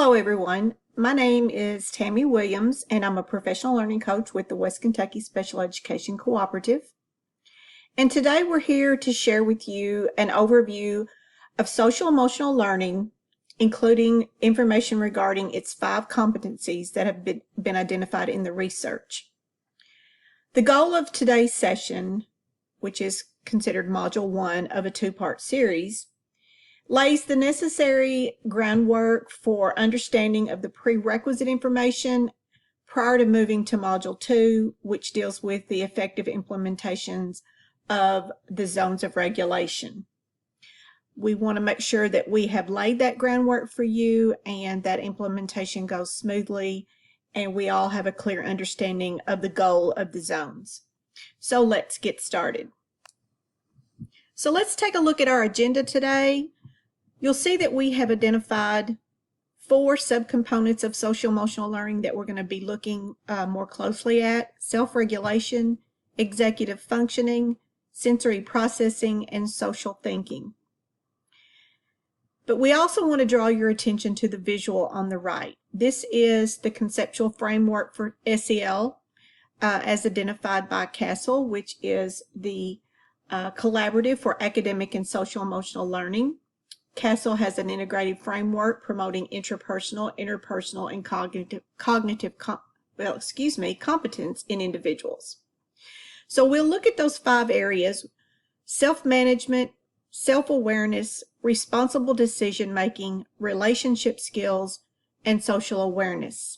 Hello, everyone. My name is Tammy Williams, and I'm a professional learning coach with the West Kentucky Special Education Cooperative. And today we're here to share with you an overview of social emotional learning, including information regarding its 5 competencies that have been identified in the research. The goal of today's session, which is considered Module 1 of a 2-part series, lays the necessary groundwork for understanding of the prerequisite information prior to moving to Module 2, which deals with the effective implementations of the zones of regulation. We want to make sure that we have laid that groundwork for you and that implementation goes smoothly and we all have a clear understanding of the goal of the zones. So let's get started. So let's take a look at our agenda today. You'll see that we have identified 4 subcomponents of social emotional learning that we're going to be looking more closely at: self-regulation, executive functioning, sensory processing, and social thinking. But we also want to draw your attention to the visual on the right. This is the conceptual framework for SEL as identified by CASEL, which is the Collaborative for Academic and Social Emotional Learning. CASEL has an integrated framework promoting intrapersonal, interpersonal, and cognitive competence in individuals. So we'll look at those 5 areas: self-management, self-awareness, responsible decision-making, relationship skills, and social awareness.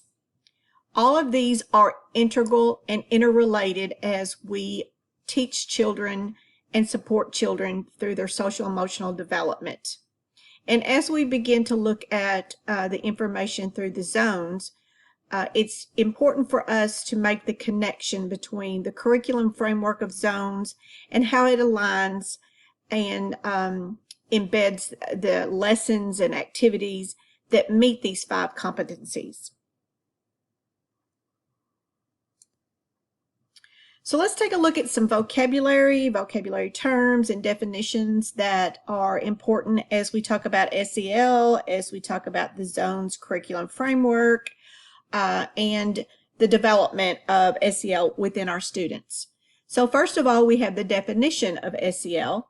All of these are integral and interrelated as we teach children and support children through their social emotional development. And as we begin to look at the information through the zones, it's important for us to make the connection between the curriculum framework of zones and how it aligns and embeds the lessons and activities that meet these 5 competencies. So let's take a look at some vocabulary terms and definitions that are important as we talk about SEL, as we talk about the zones curriculum framework, and the development of SEL within our students. So first of all, we have the definition of SEL,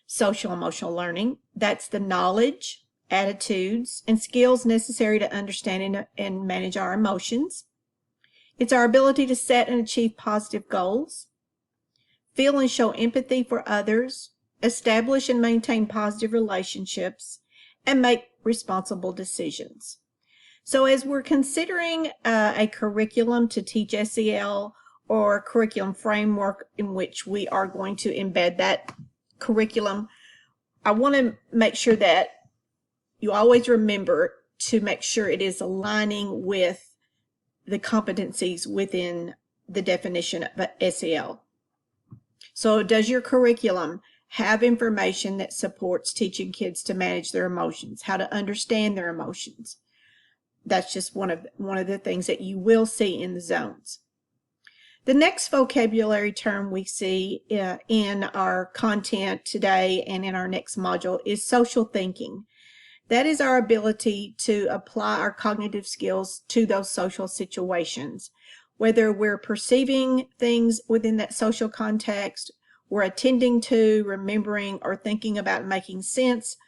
social emotional learning. That's the knowledge, attitudes, and skills necessary to understand and manage our emotions. It's our ability to set and achieve positive goals, feel and show empathy for others, establish and maintain positive relationships, and make responsible decisions. So as we're considering a curriculum to teach SEL or a curriculum framework in which we are going to embed that curriculum, I want to make sure that you always remember to make sure it is aligning with the competencies within the definition of SEL. So does your curriculum have information that supports teaching kids to manage their emotions, how to understand their emotions? That's just one of the things that you will see in the zones. The next vocabulary term we see in our content today and in our next module is social thinking. That is our ability to apply our cognitive skills to those social situations. Whether we're perceiving things within that social context, we're attending to, remembering, or thinking about making sense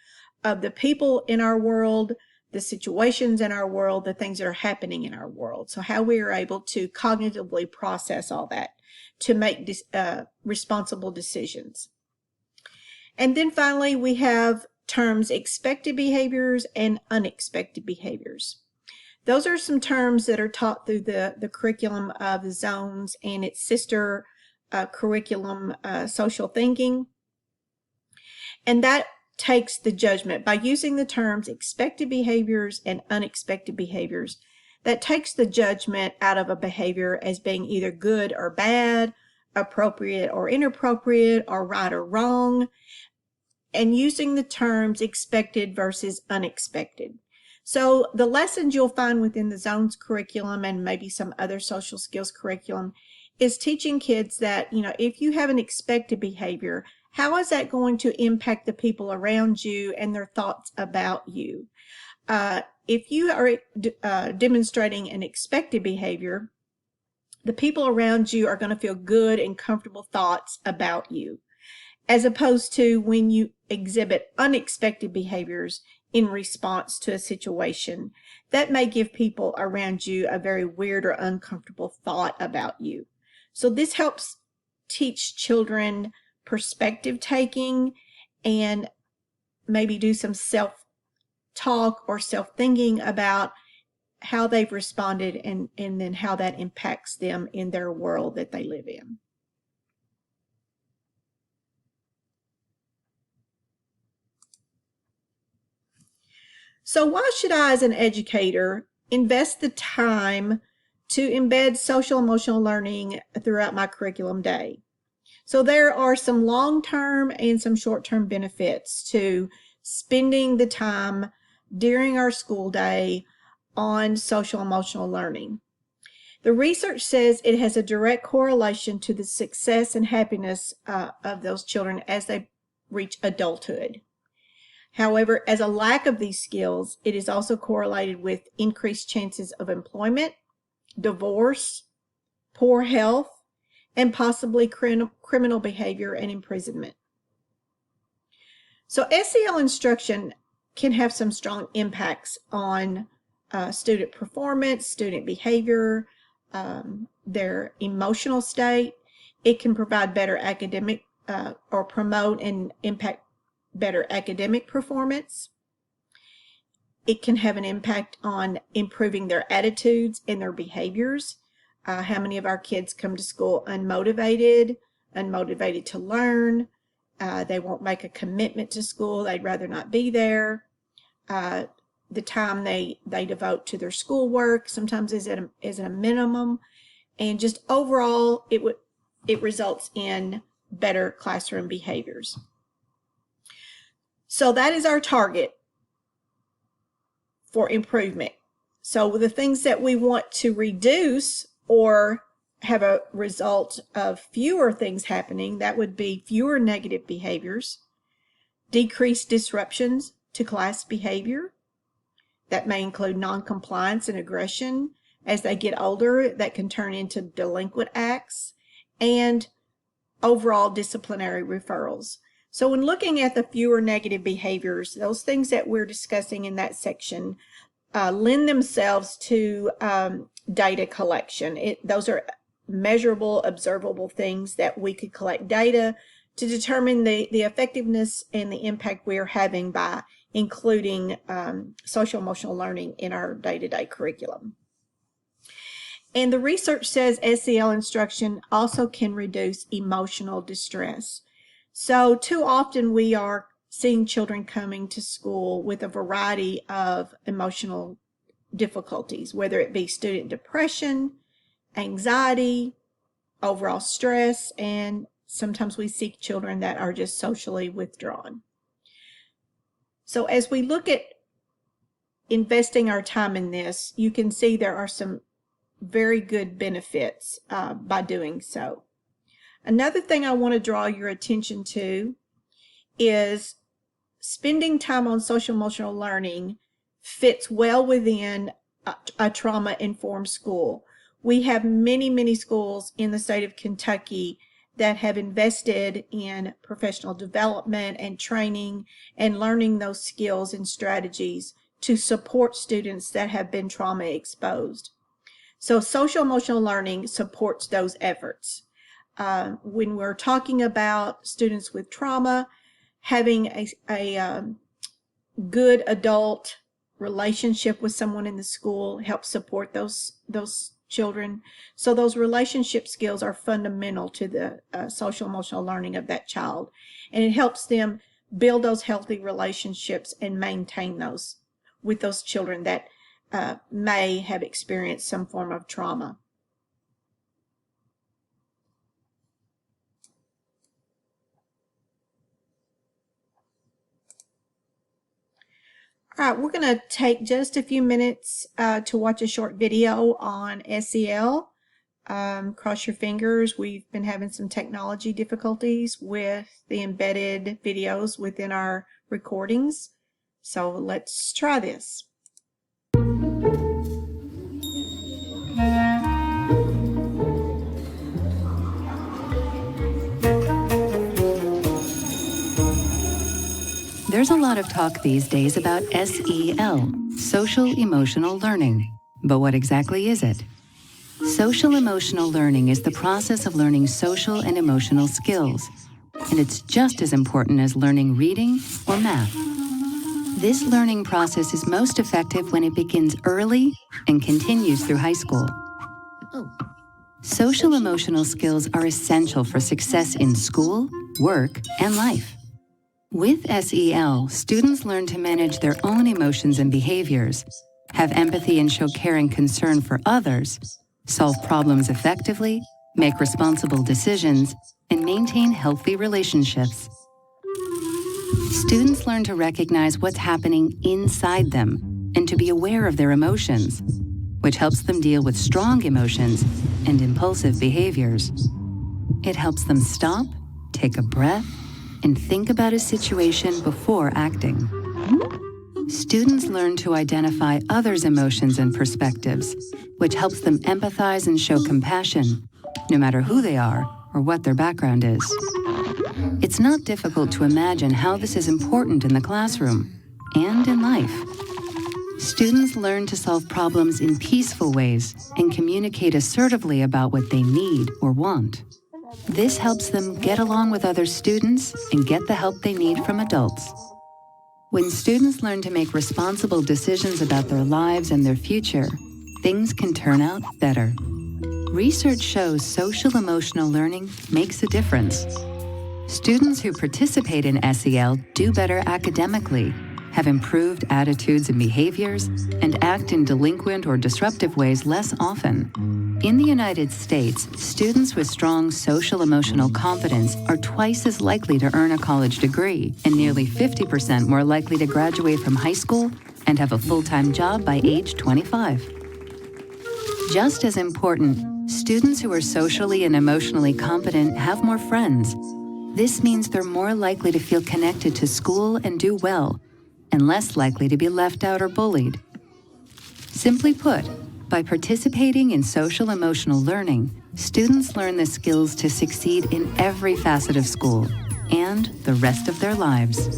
of the people in our world, the situations in our world, the things that are happening in our world. So how we are able to cognitively process all that to make responsible decisions. And then finally, we have terms expected behaviors and unexpected behaviors. Those are some terms that are taught through the curriculum of the zones and its sister curriculum, social thinking. And that takes the judgment by using the terms expected behaviors and unexpected behaviors. That takes the judgment out of a behavior as being either good or bad, appropriate or inappropriate, or right or wrong, and using the terms expected versus unexpected. So the lessons you'll find within the zones curriculum and maybe some other social skills curriculum is teaching kids that, if you have an expected behavior, how is that going to impact the people around you and their thoughts about you? If you are demonstrating an expected behavior, the people around you are going to feel good and comfortable thoughts about you, as opposed to when you exhibit unexpected behaviors in response to a situation that may give people around you a very weird or uncomfortable thought about you. So this helps teach children perspective taking and maybe do some self-talk or self-thinking about how they've responded and then how that impacts them in their world that they live in. So why should I, as an educator, invest the time to embed social emotional learning throughout my curriculum day? So there are some long-term and some short-term benefits to spending the time during our school day on social emotional learning. The research says it has a direct correlation to the success and happiness of those children as they reach adulthood. However, as a lack of these skills, it is also correlated with increased chances of employment, divorce, poor health, and possibly criminal behavior and imprisonment. So SEL instruction can have some strong impacts on student performance, student behavior, their emotional state. It can provide better academic or promote and impact better academic performance. It can have an impact on improving their attitudes and their behaviors. How many of our kids come to school unmotivated to learn? They won't make a commitment to school. They'd rather not be there. The time they devote to their schoolwork sometimes is at a minimum, and just overall it results in better classroom behaviors. So that is our target for improvement. So the things that we want to reduce or have a result of fewer things happening, that would be fewer negative behaviors, decreased disruptions to class behavior. That may include noncompliance and aggression. As they get older, that can turn into delinquent acts, and overall disciplinary referrals. So when looking at the fewer negative behaviors, those things that we're discussing in that section lend themselves to data collection. Those are measurable, observable things that we could collect data to determine the effectiveness and the impact we are having by including social emotional learning in our day-to-day curriculum. And the research says SEL instruction also can reduce emotional distress. So too often we are seeing children coming to school with a variety of emotional difficulties, whether it be student depression, anxiety, overall stress, and sometimes we see children that are just socially withdrawn. So as we look at investing our time in this, you can see there are some very good benefits by doing so. Another thing I want to draw your attention to is spending time on social emotional learning fits well within a trauma-informed school. We have many schools in the state of Kentucky that have invested in professional development and training and learning those skills and strategies to support students that have been trauma exposed. So social emotional learning supports those efforts. When we're talking about students with trauma, having a good adult relationship with someone in the school helps support those children. So those relationship skills are fundamental to the social emotional learning of that child, and it helps them build those healthy relationships and maintain those with those children that may have experienced some form of trauma. All right, we're going to take just a few minutes to watch a short video on SEL. Cross your fingers. We've been having some technology difficulties with the embedded videos within our recordings. So let's try this. There's a lot of talk these days about SEL, social emotional learning. But what exactly is it? Social emotional learning is the process of learning social and emotional skills, and it's just as important as learning reading or math. This learning process is most effective when it begins early and continues through high school. Social emotional skills are essential for success in school, work, and life. With SEL, students learn to manage their own emotions and behaviors, have empathy and show care and concern for others, solve problems effectively, make responsible decisions, and maintain healthy relationships. Students learn to recognize what's happening inside them and to be aware of their emotions, which helps them deal with strong emotions and impulsive behaviors. It helps them stop, take a breath, and think about a situation before acting. Students learn to identify others' emotions and perspectives, which helps them empathize and show compassion, no matter who they are or what their background is. It's not difficult to imagine how this is important in the classroom and in life. Students learn to solve problems in peaceful ways and communicate assertively about what they need or want. This helps them get along with other students and get the help they need from adults. When students learn to make responsible decisions about their lives and their future, things can turn out better. Research shows social emotional learning makes a difference. Students who participate in SEL do better academically, have improved attitudes and behaviors, and act in delinquent or disruptive ways less often. In the United States, students with strong social-emotional competence are twice as likely to earn a college degree and nearly 50% more likely to graduate from high school and have a full-time job by age 25. Just as important, students who are socially and emotionally competent have more friends. This means they're more likely to feel connected to school and do well, and less likely to be left out or bullied. Simply put, by participating in social-emotional learning, students learn the skills to succeed in every facet of school and the rest of their lives.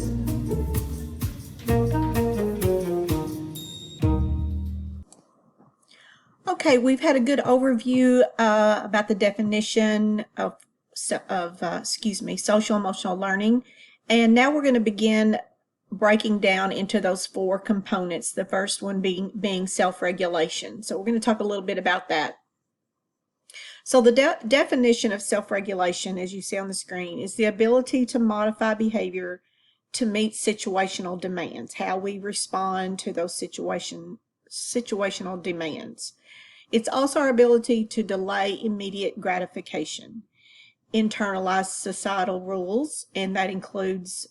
Okay, we've had a good overview about the definition of social emotional learning, and now we're going to begin breaking down into those four components, the first one being self-regulation. So we're going to talk a little bit about that. So the definition of self-regulation, as you see on the screen, is the ability to modify behavior to meet situational demands, how we respond to those situational demands. It's also our ability to delay immediate gratification, internalize societal rules, and that includes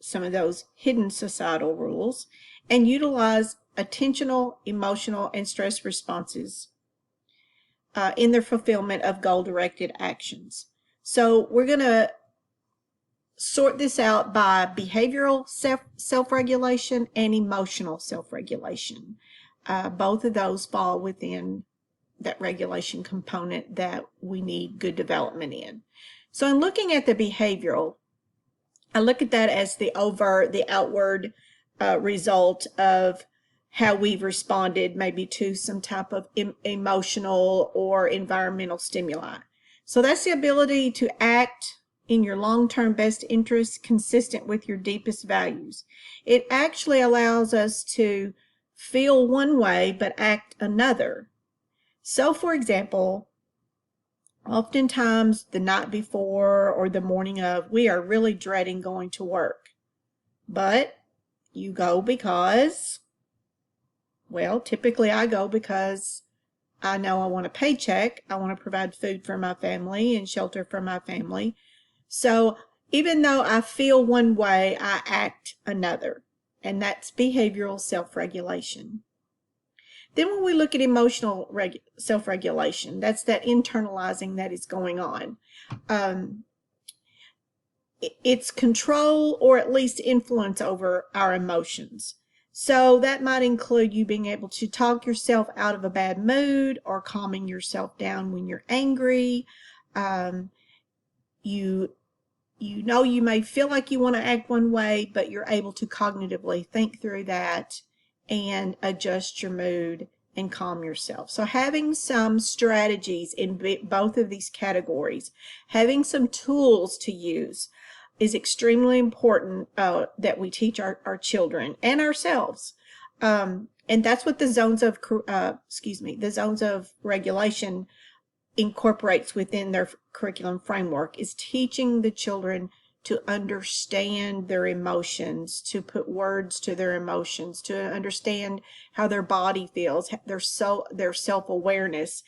some of those hidden societal rules, and utilize attentional, emotional, and stress responses in their fulfillment of goal-directed actions. So we're going to sort this out by behavioral self-regulation and emotional self-regulation. Both of those fall within that regulation component that we need good development in. So in looking at the behavioral, I look at that as the outward result of how we've responded maybe to some type of emotional or environmental stimuli. So that's the ability to act in your long-term best interest consistent with your deepest values. It actually allows us to feel one way but act another. So for example, oftentimes the night before or the morning of, we are really dreading going to work. But you go because, well, typically I go because I know I want a paycheck. I want to provide food for my family and shelter for my family. So even though I feel one way, I act another. And that's behavioral self-regulation. Then when we look at emotional self-regulation, that's that internalizing that is going on. It's control or at least influence over our emotions. So that might include you being able to talk yourself out of a bad mood or calming yourself down when you're angry. You may feel like you want to act one way, but you're able to cognitively think through that and adjust your mood and calm yourself. So having some strategies in both of these categories, having some tools to use is extremely important that we teach our children and ourselves. And that's what the zones of regulation incorporates within their curriculum framework, is teaching the children to understand their emotions, to put words to their emotions, to understand how their body feels, their self-awareness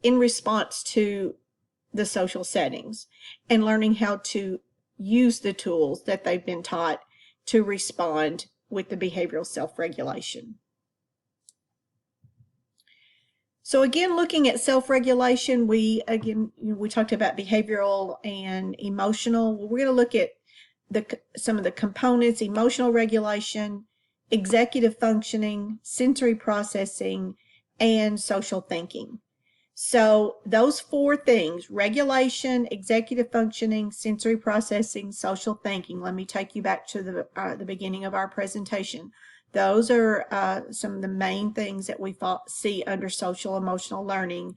in response to the social settings, and learning how to use the tools that they've been taught to respond with the behavioral self-regulation. So again, looking at self-regulation, we talked about behavioral and emotional. We're going to look at some of the components: emotional regulation, executive functioning, sensory processing, and social thinking. So those four things: regulation, executive functioning, sensory processing, social thinking. Let me take you back to the beginning of our presentation. Those are some of the main things that we see under social emotional learning,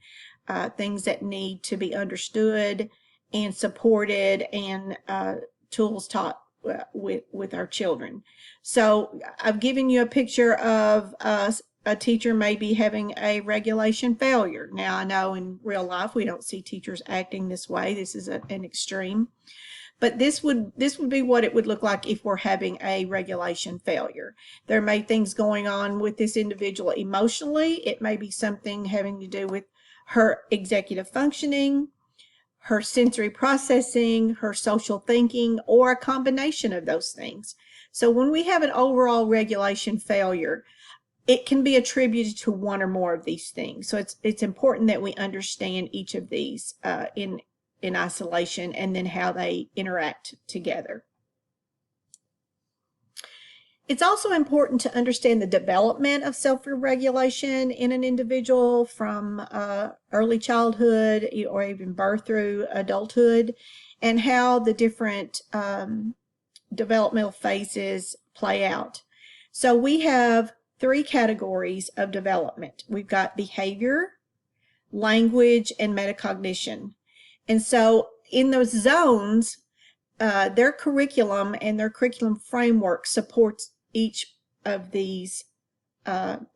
things that need to be understood and supported, and tools taught with our children. So I've given you a picture of a teacher may be having a regulation failure. Now, I know in real life we don't see teachers acting this way. This is an extreme. But this would be what it would look like if we're having a regulation failure. There may be things going on with this individual emotionally. It may be something having to do with her executive functioning, her sensory processing, her social thinking, or a combination of those things. So when we have an overall regulation failure, it can be attributed to one or more of these things. So it's important that we understand each of these in isolation, and then how they interact together. It's also important to understand the development of self-regulation in an individual from early childhood or even birth through adulthood, and how the different developmental phases play out. So we have three categories of development. We've got behavior, language, and metacognition. And so in those zones, their curriculum and their curriculum framework supports each of these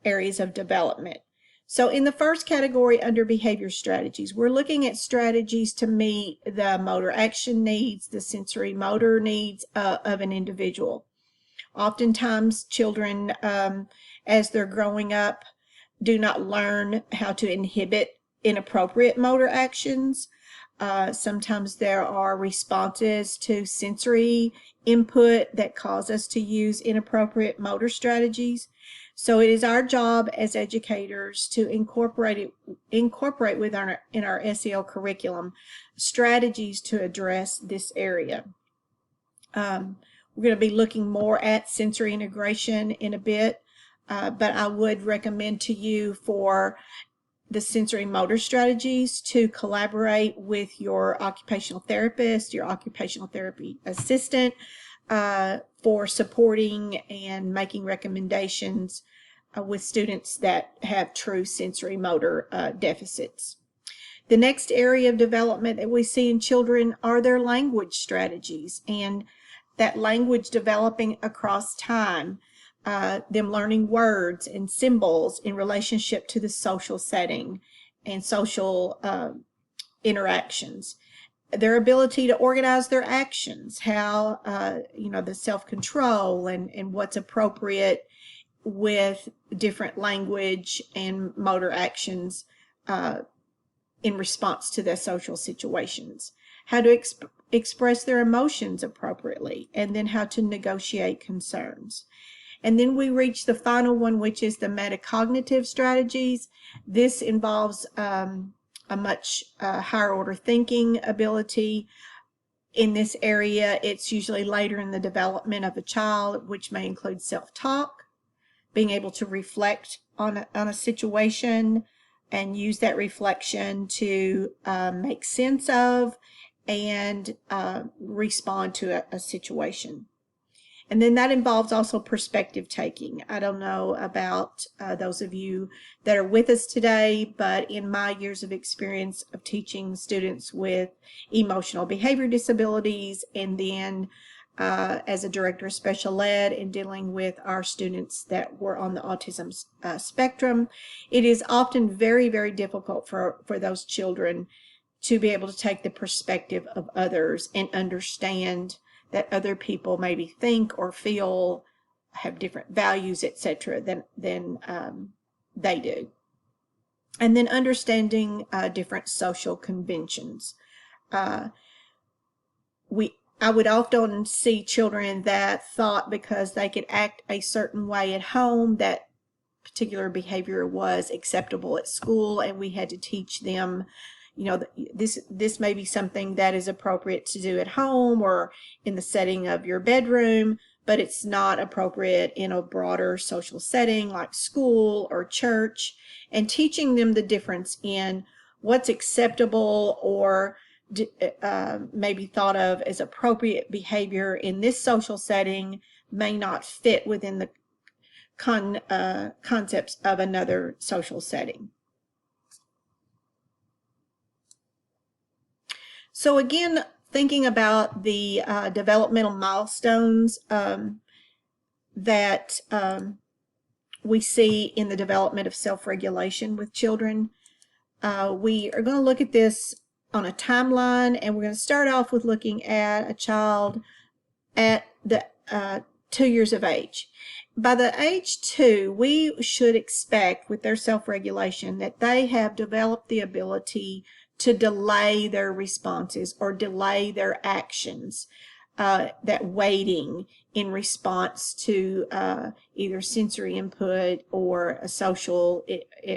areas of development. So in the first category under behavior strategies, we're looking at strategies to meet the motor action needs, the sensory motor needs of an individual. Oftentimes children, as they're growing up, do not learn how to inhibit inappropriate motor actions. Sometimes there are responses to sensory input that cause us to use inappropriate motor strategies. So it is our job as educators to incorporate in our SEL curriculum strategies to address this area. We're going to be looking more at sensory integration in a bit, but I would recommend to you for the sensory motor strategies to collaborate with your occupational therapist, your occupational therapy assistant, for supporting and making recommendations with students that have true sensory motor deficits. The next area of development that we see in children are their language strategies, and that language developing across time. Them learning words and symbols in relationship to the social setting and social interactions. Their ability to organize their actions, how, the self-control and what's appropriate with different language and motor actions in response to their social situations. How to express their emotions appropriately, and then how to negotiate concerns. And then we reach the final one, which is the metacognitive strategies. This involves a much higher order thinking ability. In this area, it's usually later in the development of a child, which may include self-talk, being able to reflect on a situation and use that reflection to make sense of and respond to a situation. And then that involves also perspective taking. I don't know about those of you that are with us today, but in my years of experience of teaching students with emotional behavior disabilities, and then as a director of special ed and dealing with our students that were on the autism spectrum, it is often very, very difficult for those children to be able to take the perspective of others and understand that other people maybe think or feel, have different values, etc., than they do. And then understanding different social conventions. I would often see children that thought because they could act a certain way at home, that particular behavior was acceptable at school, and we had to teach them, you know, this may be something that is appropriate to do at home or in the setting of your bedroom, but it's not appropriate in a broader social setting like school or church, and teaching them the difference in what's acceptable or maybe thought of as appropriate behavior in this social setting may not fit within the concepts of another social setting. So again, thinking about the developmental milestones that we see in the development of self-regulation with children, we are going to look at this on a timeline, and we're going to start off with looking at a child at the 2 years of age. By the age 2, we should expect with their self-regulation that they have developed the ability to delay their responses or delay their actions, that waiting in response to either sensory input or a social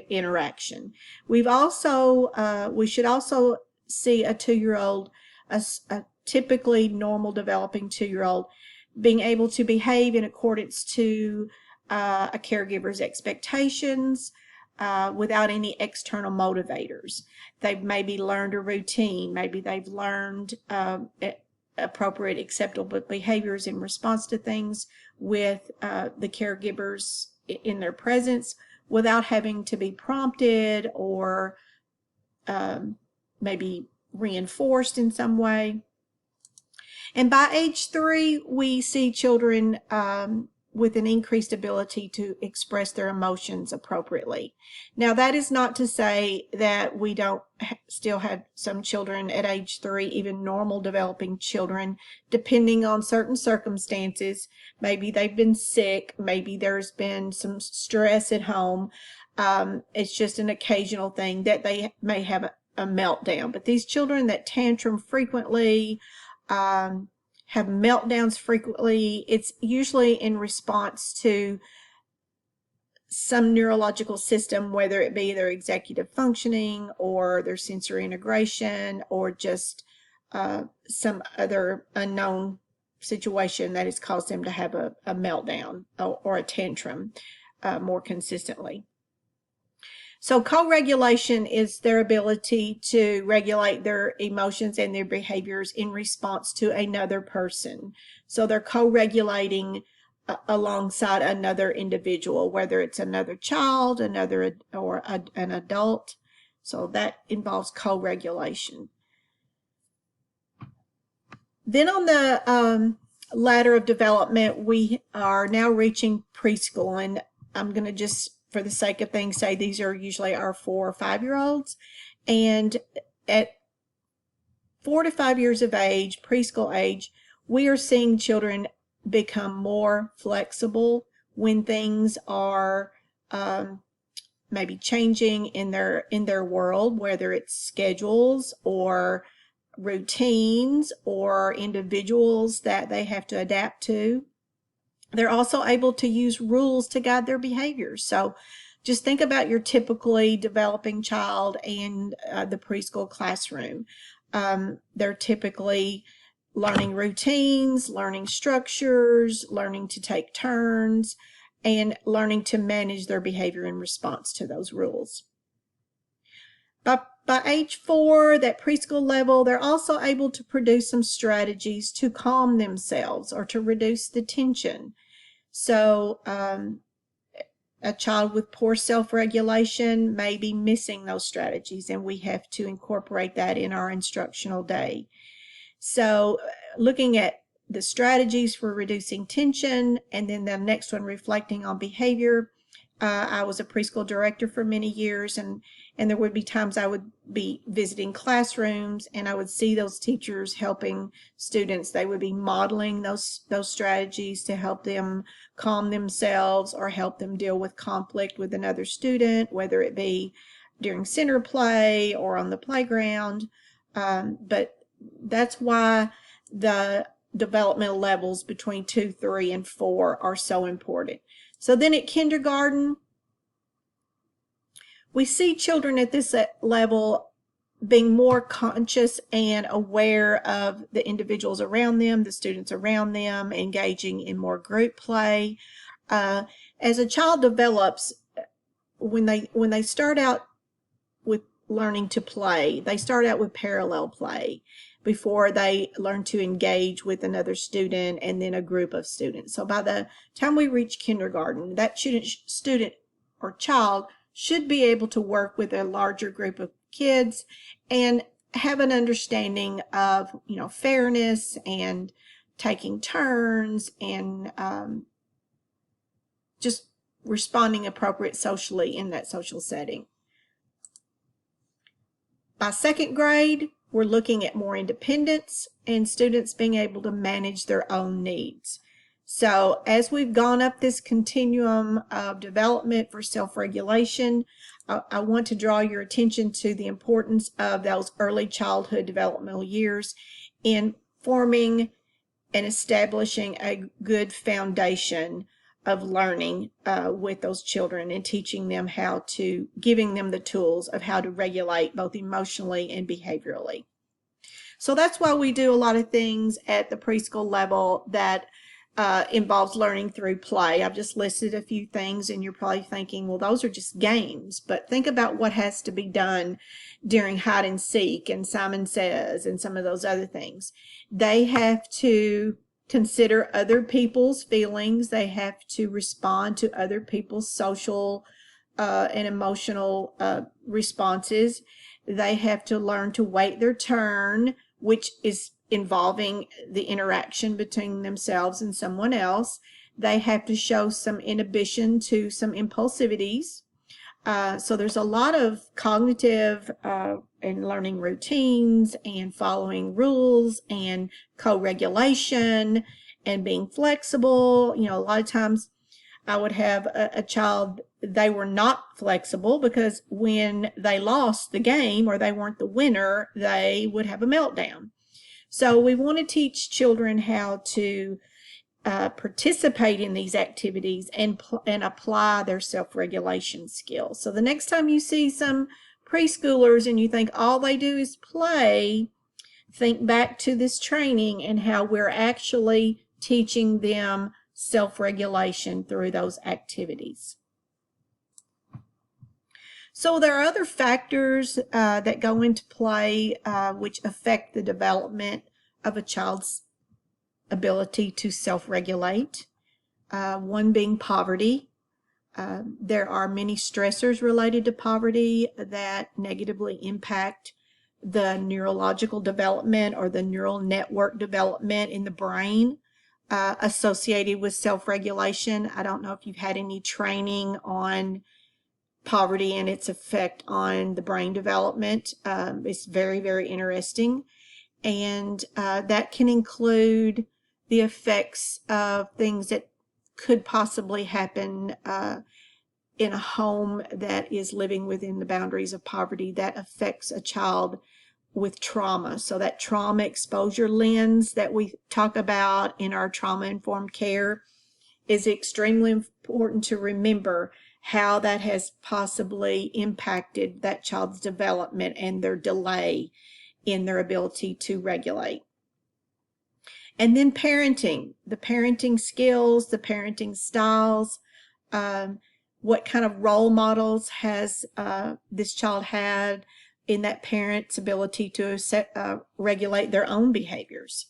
interaction. We should also see a 2-year-old, a typically normal developing 2-year-old, being able to behave in accordance to a caregiver's expectations, without any external motivators. They've maybe learned a routine, maybe they've learned appropriate acceptable behaviors in response to things with the caregivers in their presence without having to be prompted or maybe reinforced in some way. And by age 3, we see children with an increased ability to express their emotions appropriately. Now, that is not to say that we don't still have some children at age 3, even normal developing children, depending on certain circumstances. Maybe they've been sick, maybe there's been some stress at home. It's just an occasional thing that they may have a meltdown. But these children that tantrum frequently, have meltdowns frequently, it's usually in response to some neurological system, whether it be their executive functioning or their sensory integration or just some other unknown situation that has caused them to have a meltdown or a tantrum more consistently. So co-regulation is their ability to regulate their emotions and their behaviors in response to another person. So they're co-regulating alongside another individual, whether it's another child, an adult. So that involves co-regulation. Then on the ladder of development, we are now reaching preschool, and I'm going to just, for the sake of things, say these are usually our 4 or 5-year-olds. And at 4 to 5 years of age, preschool age, we are seeing children become more flexible when things are maybe changing in their world, whether it's schedules or routines or individuals that they have to adapt to. They're also able to use rules to guide their behaviors. So just think about your typically developing child and the preschool classroom. They're typically learning routines, learning structures, learning to take turns, and learning to manage their behavior in response to those rules. By age 4, that preschool level, they're also able to produce some strategies to calm themselves or to reduce the tension. So a child with poor self-regulation may be missing those strategies, and we have to incorporate that in our instructional day. So looking at the strategies for reducing tension, and then the next one, reflecting on behavior. I was a preschool director for many years, and there would be times I would be visiting classrooms and I would see those teachers helping students. They would be modeling those strategies to help them calm themselves or help them deal with conflict with another student, whether it be during center play or on the playground. But that's why the developmental levels between 2, 3, and 4 are so important. So then at kindergarten, we see children at this level being more conscious and aware of the individuals around them, the students around them, engaging in more group play. As a child develops, when they start out with learning to play, they start out with parallel play before they learn to engage with another student and then a group of students. So by the time we reach kindergarten, that student or child should be able to work with a larger group of kids and have an understanding of, fairness and taking turns and just responding appropriate socially in that social setting. By second grade, we're looking at more independence and students being able to manage their own needs. So as we've gone up this continuum of development for self-regulation, I want to draw your attention to the importance of those early childhood developmental years in forming and establishing a good foundation of learning with those children and teaching them giving them the tools of how to regulate both emotionally and behaviorally. So that's why we do a lot of things at the preschool level that involves learning through play. I've just listed a few things and you're probably thinking, well, those are just games, but think about what has to be done during hide and seek and Simon Says and some of those other things. They have to consider other people's feelings. They have to respond to other people's social and emotional responses. They have to learn to wait their turn, which is involving the interaction between themselves and someone else. They have to show some inhibition to some impulsivities. So there's a lot of cognitive and learning routines and following rules and co-regulation and being flexible. A lot of times I would have a child, they were not flexible because when they lost the game or they weren't the winner, they would have a meltdown. So we want to teach children how to participate in these activities and apply their self-regulation skills. So the next time you see some preschoolers and you think all they do is play, think back to this training and how we're actually teaching them self-regulation through those activities. So there are other factors that go into play which affect the development of a child's ability to self-regulate. One being poverty. There are many stressors related to poverty that negatively impact the neurological development or the neural network development in the brain associated with self-regulation. I don't know if you've had any training on poverty and its effect on the brain development. It's very, very interesting. And that can include the effects of things that could possibly happen in a home that is living within the boundaries of poverty that affects a child with trauma. So that trauma exposure lens that we talk about in our trauma-informed care is extremely important to remember how that has possibly impacted that child's development and their delay in their ability to regulate. And then parenting, the parenting skills, the parenting styles, what kind of role models has this child had in that parent's ability to regulate their own behaviors.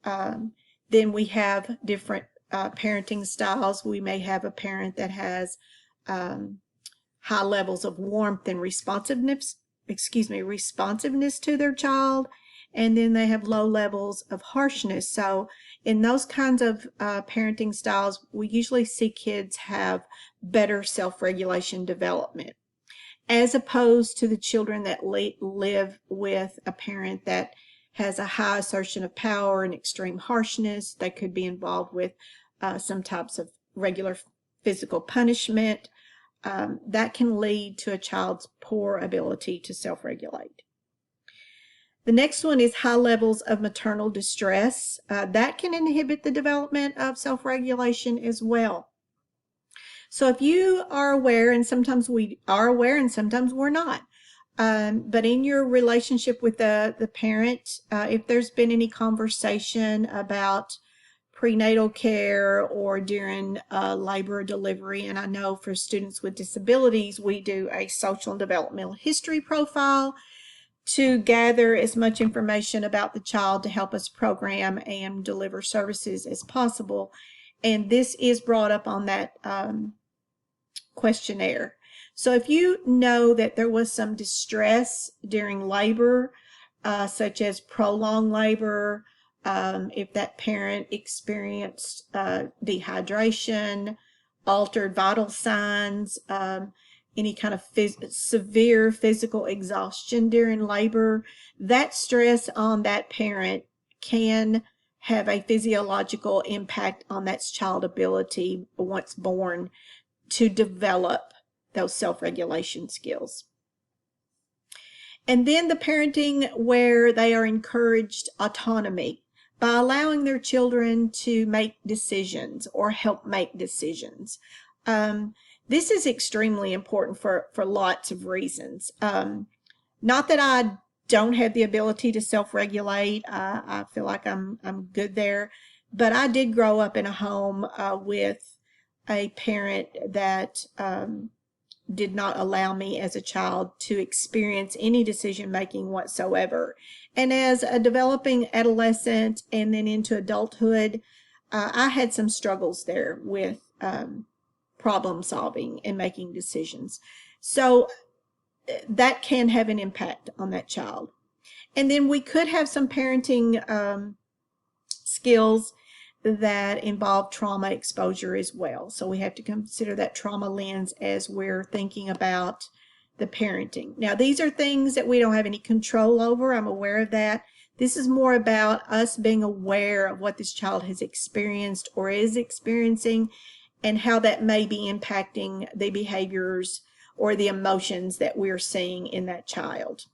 Then we have different parenting styles. We may have a parent that has high levels of warmth and responsiveness to their child, and then they have low levels of harshness. So in those kinds of parenting styles, we usually see kids have better self-regulation development, as opposed to the children that live with a parent that has a high assertion of power and extreme harshness. They could be involved with some types of regular physical punishment. That can lead to a child's poor ability to self-regulate. The next one is high levels of maternal distress. That can inhibit the development of self-regulation as well. So if you are aware, and sometimes we are aware and sometimes we're not, but in your relationship with the parent, if there's been any conversation about prenatal care or during labor or delivery, and I know for students with disabilities, we do a social and developmental history profile to gather as much information about the child to help us program and deliver services as possible. And this is brought up on that questionnaire. So if you know that there was some distress during labor, such as prolonged labor, if that parent experienced dehydration, altered vital signs, any kind of severe physical exhaustion during labor, that stress on that parent can have a physiological impact on that child's ability once born to develop those self-regulation skills. And then the parenting where they are encouraged autonomy by allowing their children to make decisions or help make decisions. This is extremely important for lots of reasons. Not that I don't have the ability to self-regulate. I feel like I'm good there, but I did grow up in a home with a parent that did not allow me as a child to experience any decision making whatsoever. And as a developing adolescent and then into adulthood, I had some struggles there with problem solving and making decisions. So that can have an impact on that child. And then we could have some parenting skills that involve trauma exposure as well. So we have to consider that trauma lens as we're thinking about the parenting. Now, these are things that we don't have any control over. I'm aware of that. This is more about us being aware of what this child has experienced or is experiencing and how that may be impacting the behaviors or the emotions that we're seeing in that child.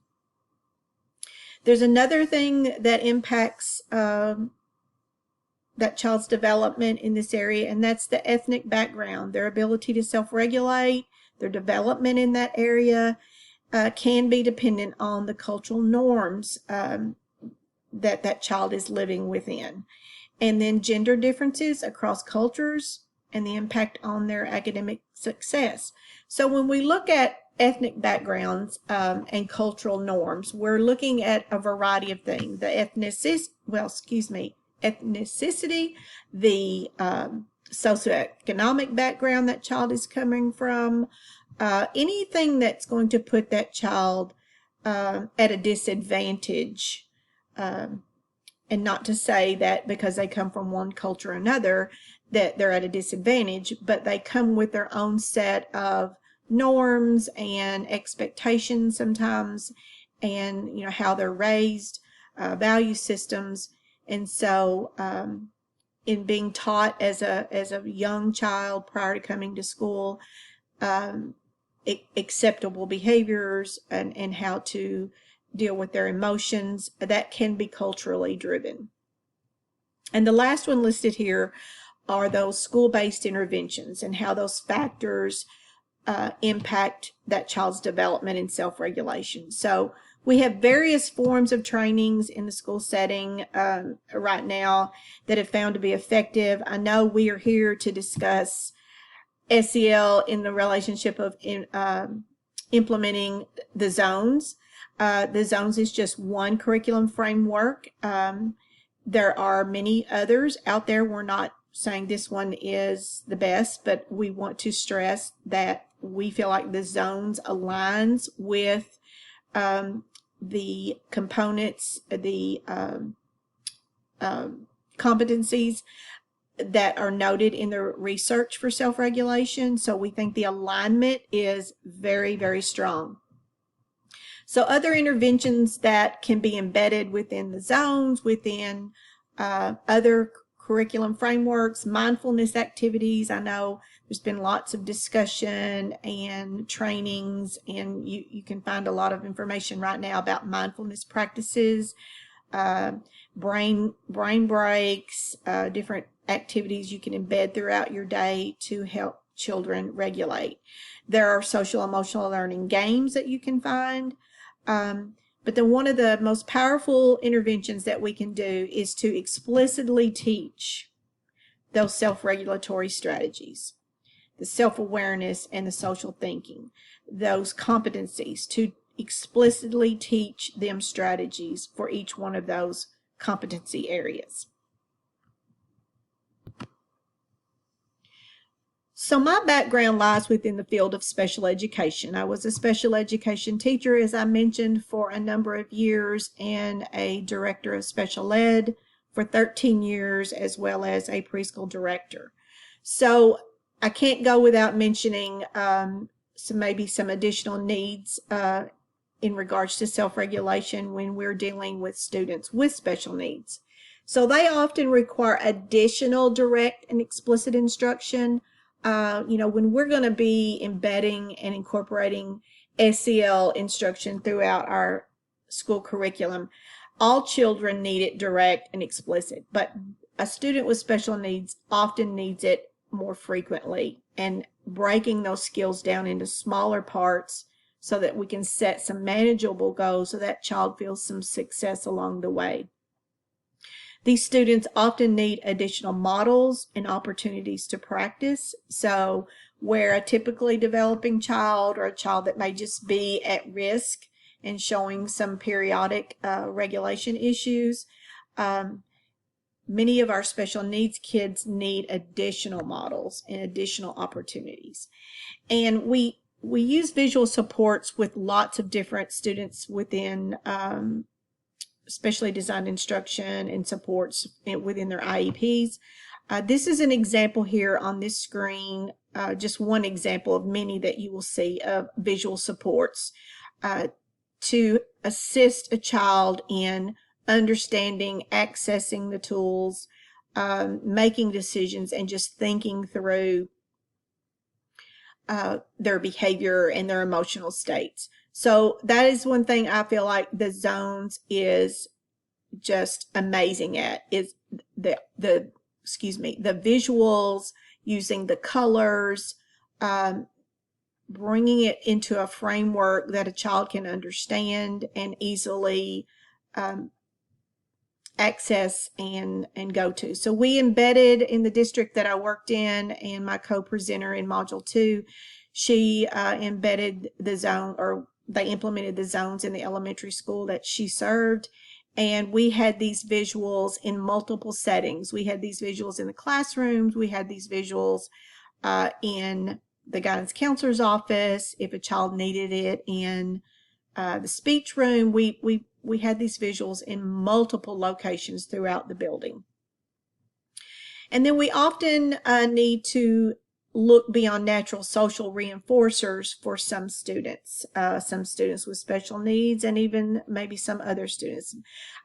There's another thing that impacts that child's development in this area, and that's the ethnic background. Their ability to self-regulate, their development in that area can be dependent on the cultural norms that child is living within. And then gender differences across cultures and the impact on their academic success. So when we look at ethnic backgrounds and cultural norms, we're looking at a variety of things. The ethnicity, the socioeconomic background that child is coming from, anything that's going to put that child at a disadvantage. And not to say that because they come from one culture or another that they're at a disadvantage, but they come with their own set of norms and expectations sometimes, and how they're raised, value systems. And so in being taught as a young child prior to coming to school, acceptable behaviors and how to deal with their emotions, that can be culturally driven. And the last one listed here are those school-based interventions and how those factors impact that child's development and self-regulation. So we have various forms of trainings in the school setting right now that have found to be effective. I know we are here to discuss SEL in the relationship of implementing the zones. The zones is just one curriculum framework. There are many others out there. We're not saying this one is the best, but we want to stress that we feel like the zones aligns with the components, the competencies that are noted in the research for self-regulation. So we think the alignment is very, very strong. So other interventions that can be embedded within the zones, within other curriculum frameworks, mindfulness activities. I know there's been lots of discussion and trainings, and you can find a lot of information right now about mindfulness practices, brain breaks, different activities you can embed throughout your day to help children regulate. There are social emotional learning games that you can find. But then one of the most powerful interventions that we can do is to explicitly teach those self-regulatory strategies, the self-awareness and the social thinking, those competencies, to explicitly teach them strategies for each one of those competency areas. So my background lies within the field of special education. I was a special education teacher, as I mentioned, for a number of years, and a director of special ed for 13 years, as well as a preschool director. So I can't go without mentioning maybe some additional needs in regards to self-regulation when we're dealing with students with special needs. So they often require additional direct and explicit instruction. When we're going to be embedding and incorporating SEL instruction throughout our school curriculum, all children need it direct and explicit, but a student with special needs often needs it more frequently, and breaking those skills down into smaller parts so that we can set some manageable goals so that child feels some success along the way. These students often need additional models and opportunities to practice. So where a typically developing child, or a child that may just be at risk and showing some periodic regulation issues, many of our special needs kids need additional models and additional opportunities. And we use visual supports with lots of different students within specially designed instruction and supports within their IEPs. This is an example here on this screen, just one example of many that you will see of visual supports to assist a child in understanding, accessing the tools, making decisions, and just thinking through their behavior and their emotional states. So that is one thing I feel like the zones is just amazing at, is the visuals, using the colors, bringing it into a framework that a child can understand and easily access and go to. So we embedded in the district that I worked in, and my co-presenter in Module 2, she embedded the zone, or they implemented the zones in the elementary school that she served. And we had these visuals in multiple settings. We had these visuals in the classrooms. We had these visuals in the guidance counselor's office. If a child needed it in the speech room, we had these visuals in multiple locations throughout the building. And then we often need to look beyond natural social reinforcers for some students with special needs, and even maybe some other students.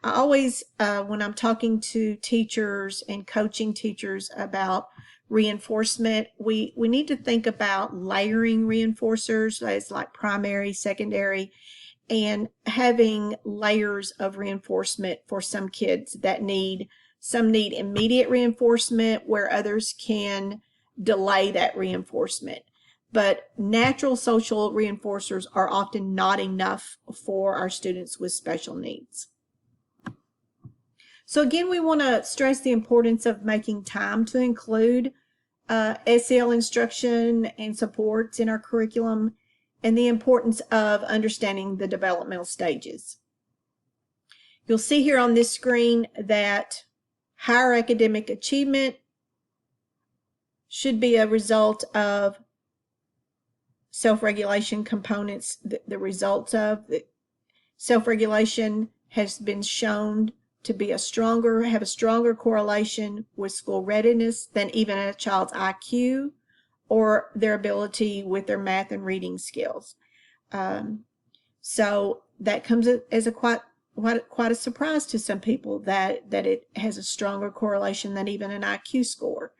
I always, when I'm talking to teachers and coaching teachers about reinforcement, we need to think about layering reinforcers, as like primary, secondary, and having layers of reinforcement for some kids that need Some need immediate reinforcement where others can delay that reinforcement. But natural social reinforcers are often not enough for our students with special needs. So again, we want to stress the importance of making time to include SEL instruction and supports in our curriculum, and the importance of understanding the developmental stages. You'll see here on this screen that higher academic achievement should be a result of self-regulation components. The results of self-regulation has been shown to be have a stronger correlation with school readiness than even a child's IQ or their ability with their math and reading skills. So that comes as a quite a surprise to some people that it has a stronger correlation than even an IQ score.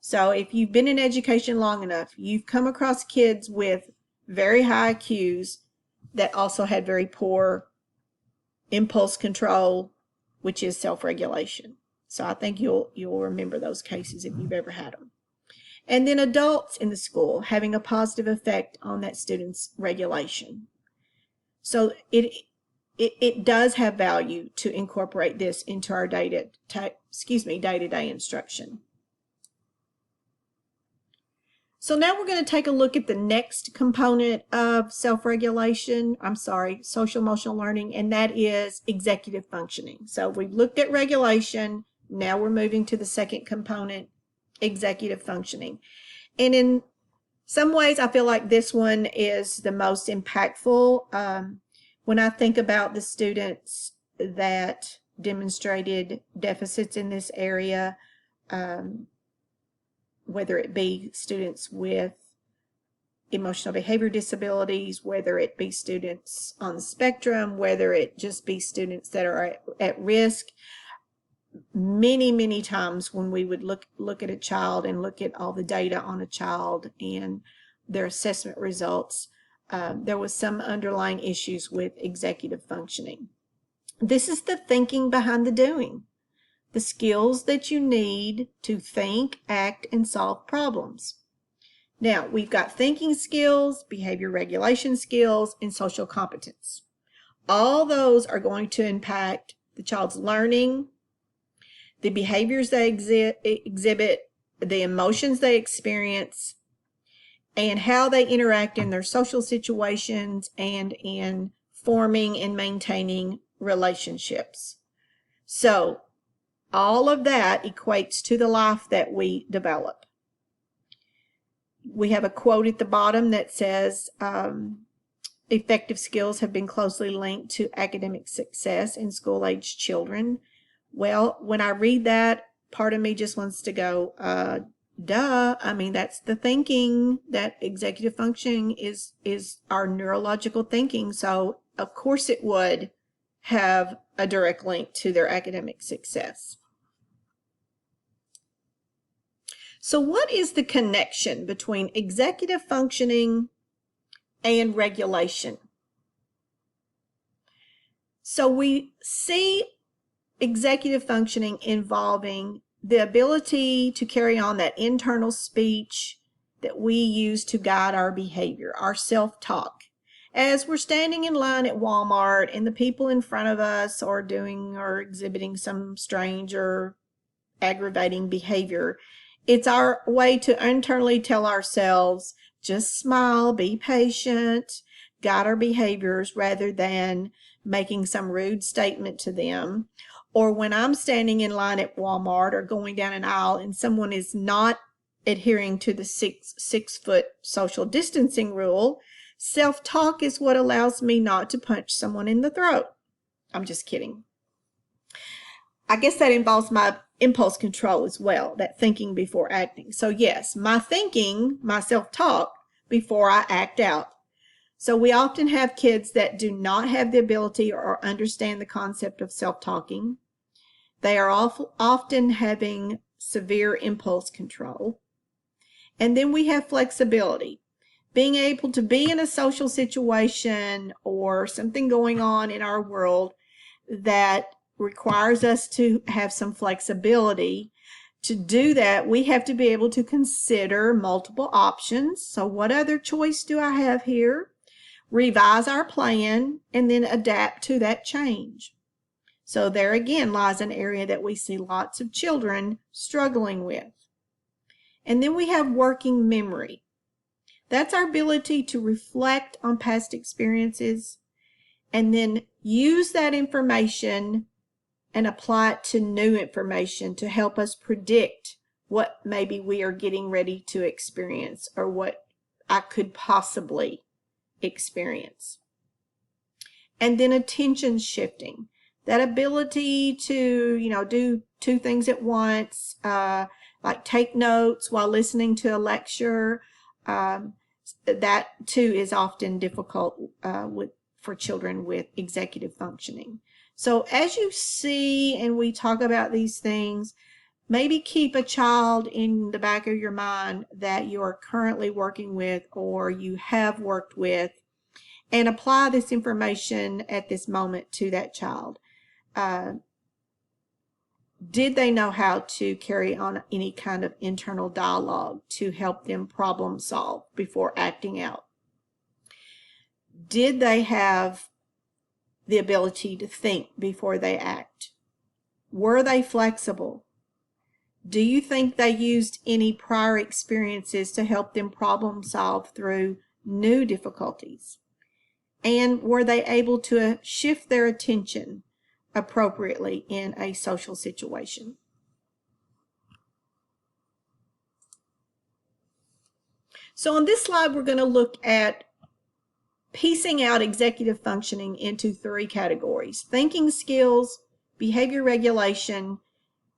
So if you've been in education long enough, you've come across kids with very high IQs that also had very poor impulse control, which is self-regulation. So I think you'll remember those cases if you've ever had them. And then adults in the school having a positive effect on that student's regulation. So it does have value to incorporate this into our day-to-day instruction. So now we're going to take a look at the next component of social emotional learning, and that is executive functioning. So we've looked at regulation, now we're moving to the second component, executive functioning. And in some ways, I feel like this one is the most impactful. When I think about the students that demonstrated deficits in this area, whether it be students with emotional behavior disabilities, whether it be students on the spectrum, whether it just be students that are at risk, many times when we would look at a child and look at all the data on a child and their assessment results, there was some underlying issues with executive functioning. This is the thinking behind the doing. The skills that you need to think, act, and solve problems. Now, we've got thinking skills, behavior regulation skills, and social competence. All those are going to impact the child's learning, the behaviors they exhibit, the emotions they experience, and how they interact in their social situations and in forming and maintaining relationships. So, all of that equates to the life that we develop. We have a quote at the bottom that says, effective skills have been closely linked to academic success in school-aged children. Well, when I read that, part of me just wants to go, duh. I mean, that's the thinking, that executive functioning is our neurological thinking. So, of course it would have a direct link to their academic success. So what is the connection between executive functioning and regulation? So we see executive functioning involving the ability to carry on that internal speech that we use to guide our behavior, our self-talk. As we're standing in line at Walmart and the people in front of us are doing or exhibiting some strange or aggravating behavior, it's our way to internally tell ourselves, just smile, be patient, guide our behaviors rather than making some rude statement to them. Or when I'm standing in line at Walmart or going down an aisle and someone is not adhering to the six foot social distancing rule, self-talk is what allows me not to punch someone in the throat. I'm just kidding. I guess that involves my impulse control as well, that thinking before acting. So yes, my thinking, my self-talk before I act out. So we often have kids that do not have the ability or understand the concept of self-talking. They are often having severe impulse control. And then we have flexibility. Being able to be in a social situation or something going on in our world that requires us to have some flexibility. To do that, we have to be able to consider multiple options. So what other choice do I have here? Revise our plan and then adapt to that change. So there again lies an area that we see lots of children struggling with. And then we have working memory. That's our ability to reflect on past experiences and then use that information and apply it to new information to help us predict what maybe we are getting ready to experience or what I could possibly experience. And then attention shifting, that ability to, do two things at once, like take notes while listening to a lecture. That too is often difficult for children with executive functioning. So as you see and we talk about these things, maybe keep a child in the back of your mind that you are currently working with or you have worked with, and apply this information at this moment to that child. Did they know how to carry on any kind of internal dialogue to help them problem solve before acting out? Did they have the ability to think before they act? Were they flexible? Do you think they used any prior experiences to help them problem solve through new difficulties? And were they able to shift their attention appropriately in a social situation? So on this slide, we're going to look at piecing out executive functioning into three categories: thinking skills, behavior regulation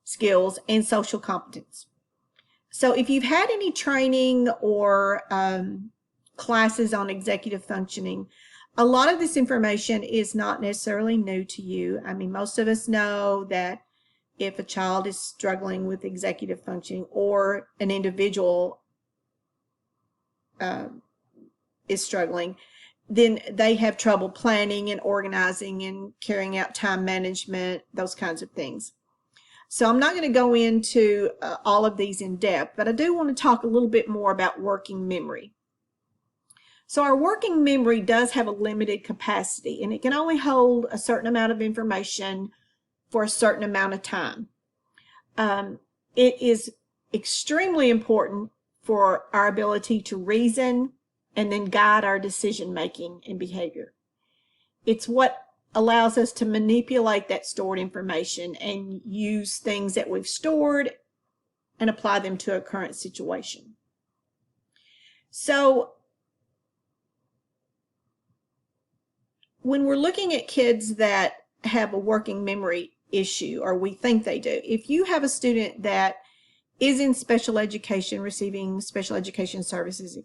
skills, and social competence. So if you've had any training or classes on executive functioning, a lot of this information is not necessarily new to you. I mean, most of us know that if a child is struggling with executive functioning or an individual is struggling, then they have trouble planning and organizing and carrying out time management, those kinds of things. So I'm not going to go into all of these in depth, but I do want to talk a little bit more about working memory. So our working memory does have a limited capacity, and it can only hold a certain amount of information for a certain amount of time. It is extremely important for our ability to reason and then guide our decision making and behavior. It's what allows us to manipulate that stored information and use things that we've stored and apply them to a current situation. So when we're looking at kids that have a working memory issue, or we think they do, if you have a student that is in special education, receiving special education services,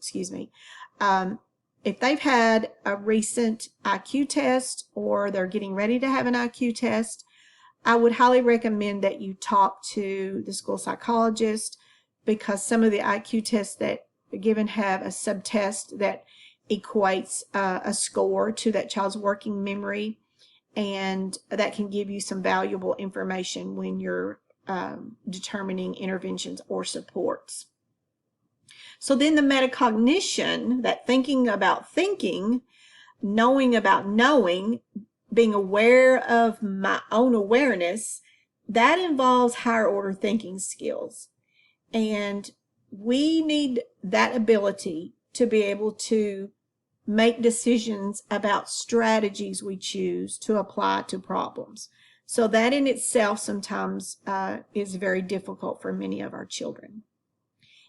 if they've had a recent IQ test or they're getting ready to have an IQ test, I would highly recommend that you talk to the school psychologist, because some of the IQ tests that are given have a subtest that equates a score to that child's working memory, and that can give you some valuable information when you're determining interventions or supports. So then the metacognition, that thinking about thinking, knowing about knowing, being aware of my own awareness, that involves higher order thinking skills. And we need that ability to be able to make decisions about strategies we choose to apply to problems. So that in itself sometimes is very difficult for many of our children.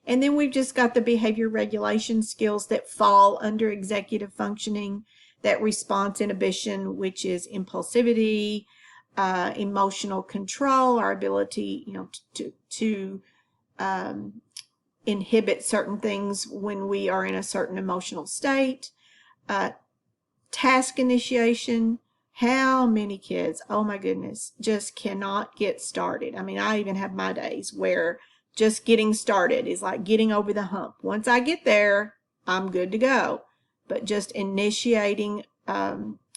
And then we've just got the behavior regulation skills that fall under executive functioning, that response inhibition, which is impulsivity, emotional control, our ability, to inhibit certain things when we are in a certain emotional state. Task initiation. How many kids, oh my goodness, just cannot get started? I mean, I even have my days where just getting started is like getting over the hump. Once I get there, I'm good to go. But just initiating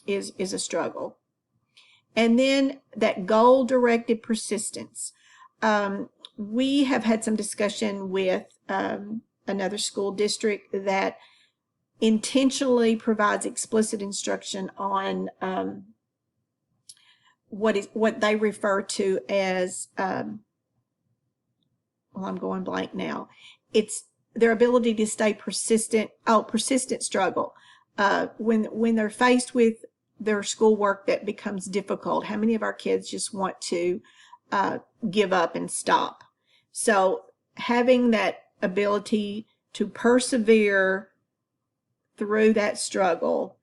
is a struggle. And then that goal-directed persistence. We have had some discussion with another school district that intentionally provides explicit instruction on what they refer to as, well, I'm going blank now. It's their ability to stay persistent. Oh, persistent struggle. When they're faced with their schoolwork that becomes difficult, how many of our kids just want to give up and stop? So having that ability to persevere through that struggle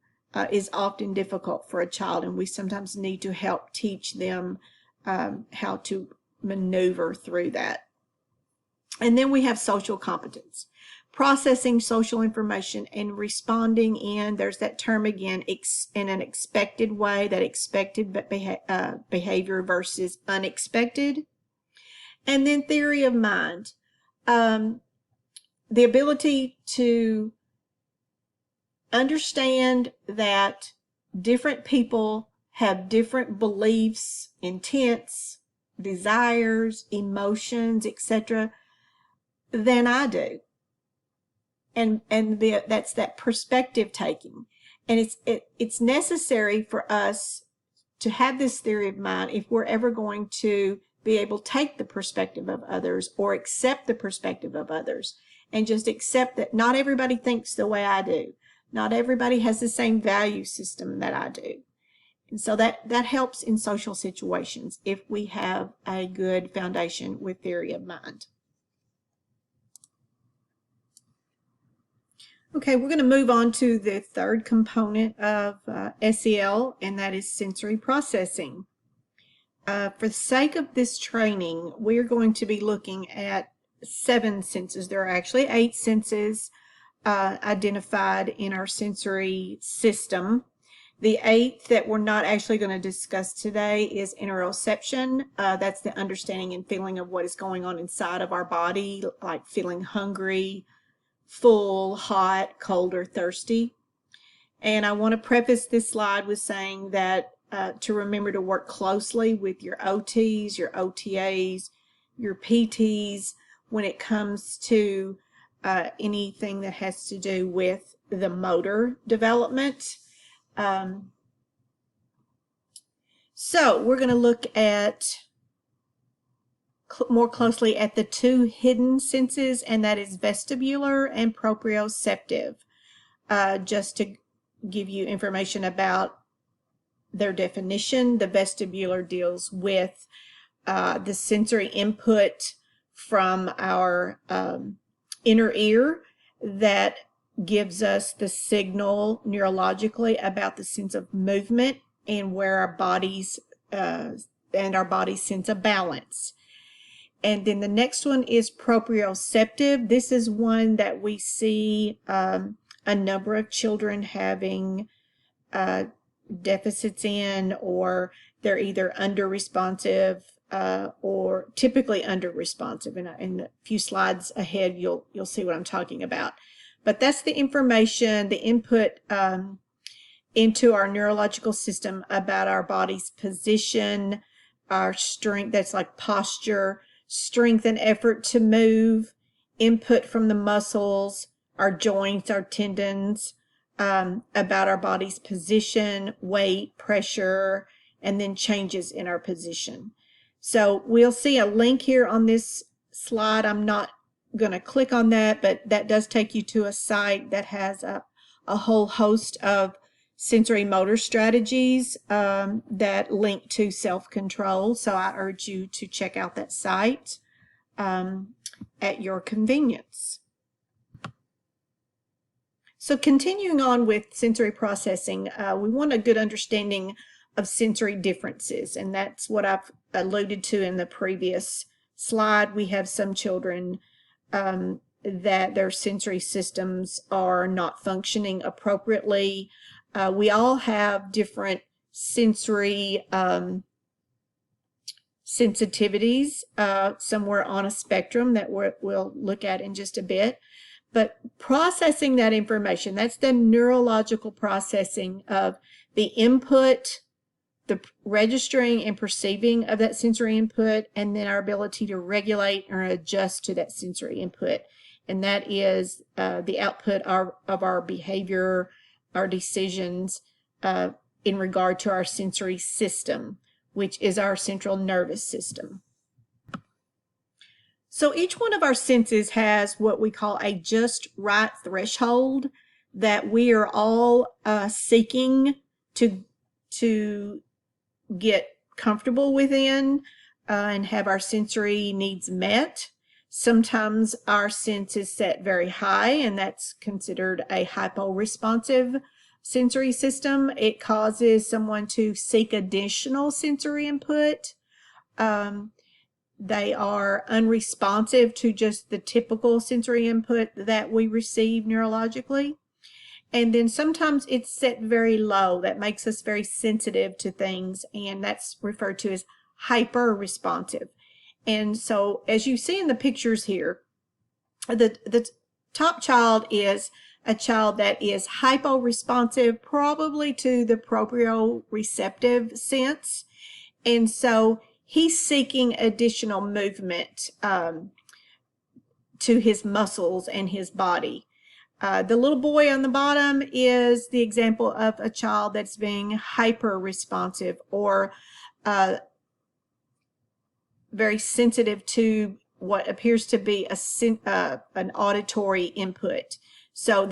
is often difficult for a child, and we sometimes need to help teach them how to maneuver through that. And then we have social competence, processing social information and responding in, there's that term again, in an expected way, that expected behavior versus unexpected. And then theory of mind, the ability to understand that different people have different beliefs, intents, desires, emotions, etc., than I do. And that's that perspective taking. And it's necessary for us to have this theory of mind if we're ever going to be able to take the perspective of others or accept the perspective of others, and just accept that not everybody thinks the way I do. Not everybody has the same value system that I do. And so that helps in social situations if we have a good foundation with theory of mind. Okay, we're going to move on to the third component of SEL, and that is sensory processing. For the sake of this training, we're going to be looking at 7 senses. There are actually 8 senses identified in our sensory system. The 8th that we're not actually going to discuss today is interoception. That's the understanding and feeling of what is going on inside of our body, like feeling hungry, full, hot, cold, or thirsty. And I want to preface this slide with saying that to remember to work closely with your OTs, your OTAs, your PTs when it comes to anything that has to do with the motor development. So we're going to look at more closely at the 2 hidden senses, and that is vestibular and proprioceptive. Just to give you information about their definition, the vestibular deals with the sensory input from our inner ear that gives us the signal neurologically about the sense of movement and where our bodies and our body's sense of balance. And then the next one is proprioceptive. This is one that we see a number of children having deficits in, or they're either under-responsive or typically under-responsive. And in a few slides ahead, you'll see what I'm talking about. But that's the information, the input into our neurological system about our body's position, our strength, that's like posture, strength and effort to move, input from the muscles, our joints, our tendons, about our body's position, weight, pressure, and then changes in our position. So we'll see a link here on this slide. I'm not going to click on that, but that does take you to a site that has a whole host of sensory motor strategies that link to self-control. So I urge you to check out that site at your convenience. So continuing on with sensory processing, we want a good understanding of sensory differences, and that's what I've alluded to in the previous slide. We have some children that their sensory systems are not functioning appropriately. We all have different sensory sensitivities, somewhere on a spectrum that we'll look at in just a bit. But processing that information, that's the neurological processing of the input the registering and perceiving of that sensory input, and then our ability to regulate or adjust to that sensory input. And that is the output of our behavior, our decisions in regard to our sensory system, which is our central nervous system. So each one of our senses has what we call a just right threshold that we are all seeking to get comfortable within and have our sensory needs met. Sometimes our sense is set very high, and that's considered a hyporesponsive sensory system. It causes someone to seek additional sensory input. They are unresponsive to just the typical sensory input that we receive neurologically. And then sometimes it's set very low. That makes us very sensitive to things, and that's referred to as hyper-responsive. And so as you see in the pictures here, the top child is a child that is hypo-responsive, probably to the proprioceptive sense. And so he's seeking additional movement to his muscles and his body. The little boy on the bottom is the example of a child that's being hyper-responsive or very sensitive to what appears to be an auditory input. So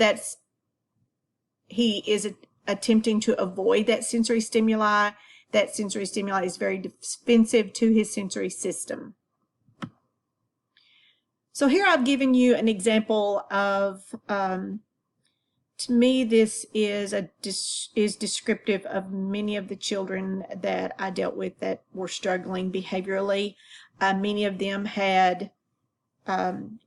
he is attempting to avoid that sensory stimuli. That sensory stimuli is very defensive to his sensory system. So here I've given you an example of, to me, this is descriptive of many of the children that I dealt with that were struggling behaviorally. Many of them had an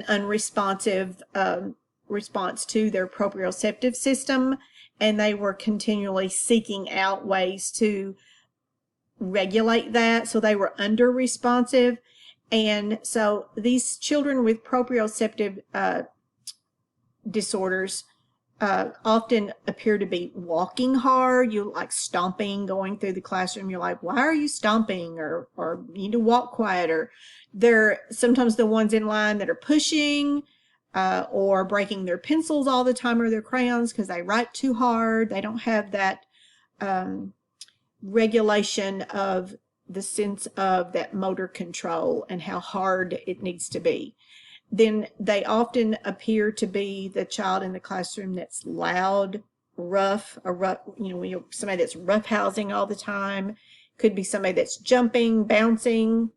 unresponsive response to their proprioceptive system, and they were continually seeking out ways to regulate that, so they were under-responsive. And so these children with proprioceptive disorders often appear to be walking hard. You like stomping, going through the classroom. You're like, why are you stomping? Or you need to walk quieter. They're sometimes the ones in line that are pushing or breaking their pencils all the time or their crayons because they write too hard. They don't have that regulation of the sense of that motor control and how hard it needs to be. Then they often appear to be the child in the classroom that's loud, rough, somebody that's roughhousing all the time. Could be somebody that's jumping, bouncing.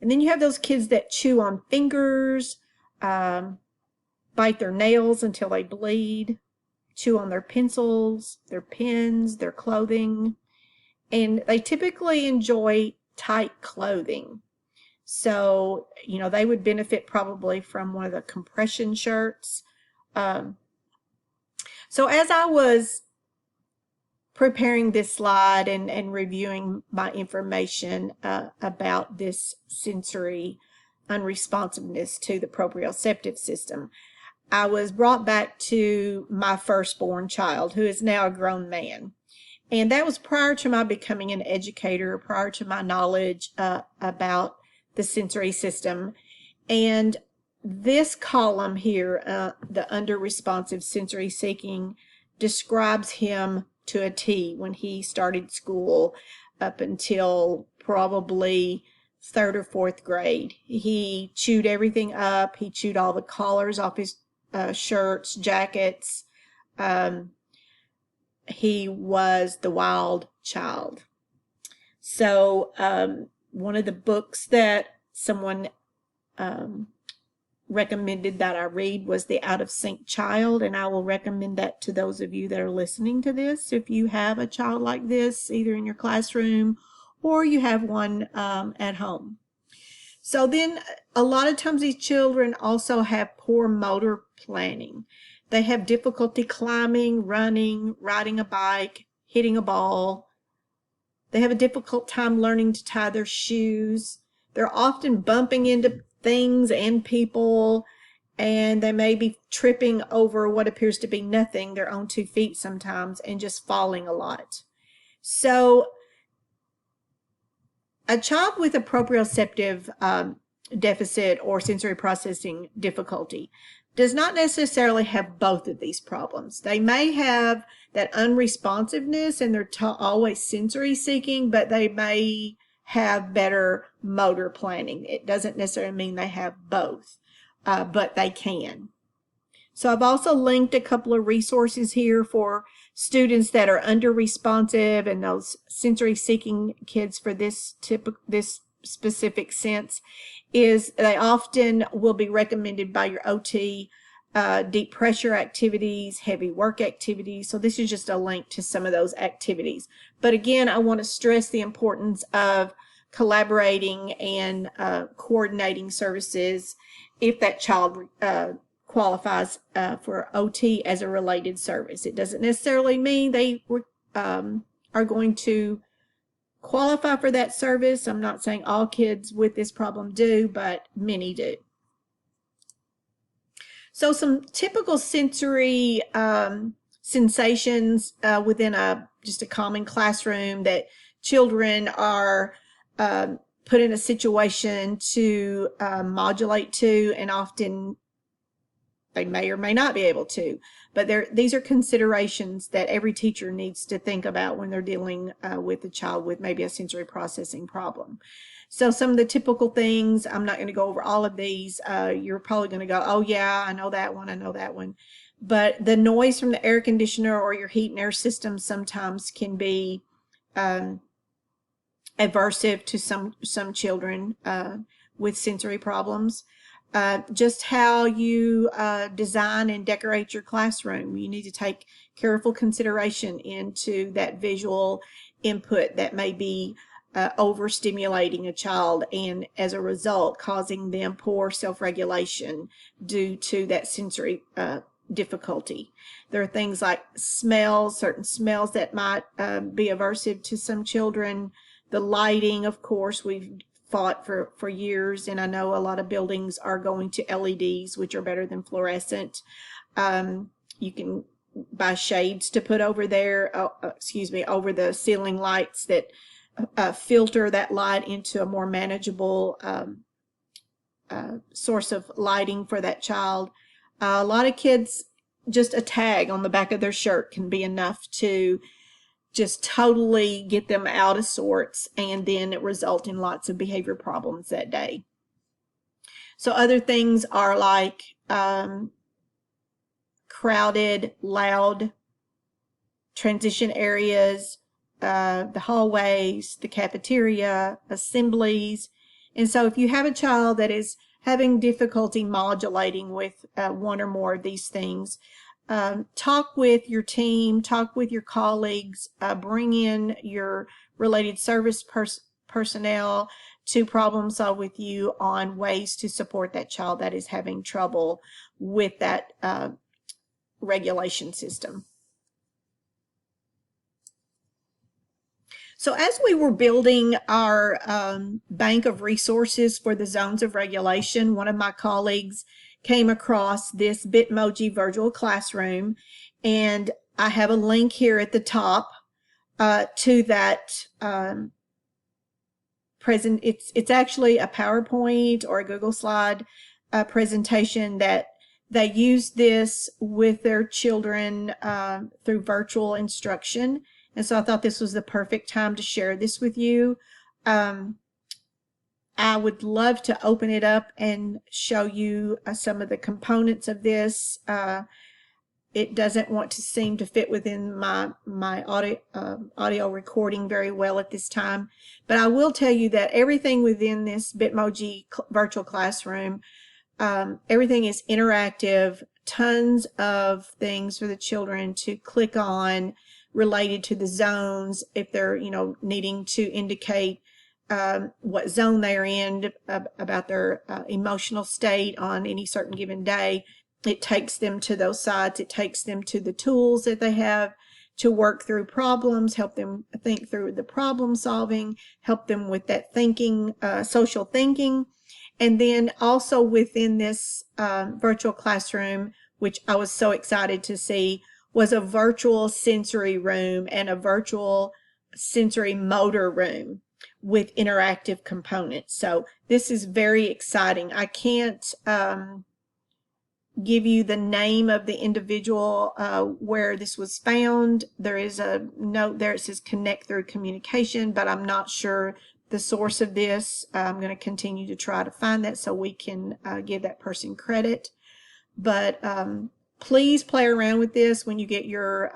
And then you have those kids that chew on fingers, bite their nails until they bleed, chew on their pencils, their pens, their clothing. And they typically enjoy tight clothing. So, they would benefit probably from one of the compression shirts. So as I was preparing this slide and reviewing my information about this sensory unresponsiveness to the proprioceptive system, I was brought back to my firstborn child, who is now a grown man. And that was prior to my becoming an educator, prior to my knowledge about the sensory system. And this column here, the under-responsive sensory seeking, describes him to a T when he started school up until probably 3rd or 4th grade. He chewed everything up. He chewed all the collars off his shirts, jackets. He was the wild child. So one of the books that someone recommended that I read was The Out of Sync Child, and I will recommend that to those of you that are listening to this. If you have a child like this, either in your classroom or you have one at home. So then a lot of times these children also have poor motor planning. They have difficulty climbing, running, riding a bike, hitting a ball. They have a difficult time learning to tie their shoes. They're often bumping into things and people, and they may be tripping over what appears to be nothing, their own 2 feet sometimes, and just falling a lot. So a child with a proprioceptive deficit or sensory processing difficulty does not necessarily have both of these problems. They may have that unresponsiveness and they're always sensory seeking, but they may have better motor planning. It doesn't necessarily mean they have both, but they can. So I've also linked a couple of resources here for students that are under responsive and those sensory seeking kids for this specific sense. Is they often will be recommended by your OT, deep pressure activities, heavy work activities. So this is just a link to some of those activities. But again, I want to stress the importance of collaborating and coordinating services if that child qualifies for OT as a related service. It doesn't necessarily mean they are going to qualify for that service. I'm not saying all kids with this problem do, but many do. So some typical sensory sensations within just a common classroom that children are put in a situation to modulate to, and often they may or may not be able to. But these are considerations that every teacher needs to think about when they're dealing with a child with maybe a sensory processing problem. So some of the typical things, I'm not going to go over all of these. You're probably going to go, oh yeah, I know that one, I know that one. But the noise from the air conditioner or your heat and air system sometimes can be aversive to some children with sensory problems. Just how you design and decorate your classroom. You need to take careful consideration into that visual input that may be overstimulating a child, and as a result causing them poor self-regulation due to that sensory difficulty. There are things like smells, certain smells that might be aversive to some children. The lighting, of course, we've fought for years, and I know a lot of buildings are going to LEDs, which are better than fluorescent. You can buy shades to put over there, over the ceiling lights that filter that light into a more manageable source of lighting for that child. A lot of kids, just a tag on the back of their shirt can be enough to just totally get them out of sorts, and then it result in lots of behavior problems that day. So other things are like crowded, loud transition areas, the hallways, the cafeteria, assemblies. And so if you have a child that is having difficulty modulating with one or more of these things, talk with your team, talk with your colleagues, bring in your related service personnel to problem solve with you on ways to support that child that is having trouble with that regulation system. So as we were building our bank of resources for the zones of regulation, one of my colleagues came across this Bitmoji virtual classroom, and I have a link here at the top to that it's actually a PowerPoint or a Google slide presentation that they use this with their children through virtual instruction. And so I thought this was the perfect time to share this with you. I would love to open it up and show you some of the components of this. It doesn't want to seem to fit within my audio recording very well at this time, but I will tell you that everything within this Bitmoji virtual classroom, everything is interactive, tons of things for the children to click on related to the zones if they're needing to indicate what zone they're in, about their emotional state on any certain given day. It takes them to those sites. It takes them to the tools that they have to work through problems, help them think through the problem solving, help them with that thinking, social thinking. And then also within this virtual classroom, which I was so excited to see, was a virtual sensory room and a virtual sensory motor room with interactive components. So this is very exciting. I can't give you the name of the individual where this was found. There is a note there. It says connect through communication, but I'm not sure the source of this. I'm going to continue to try to find that so we can give that person credit. But please play around with this when you get your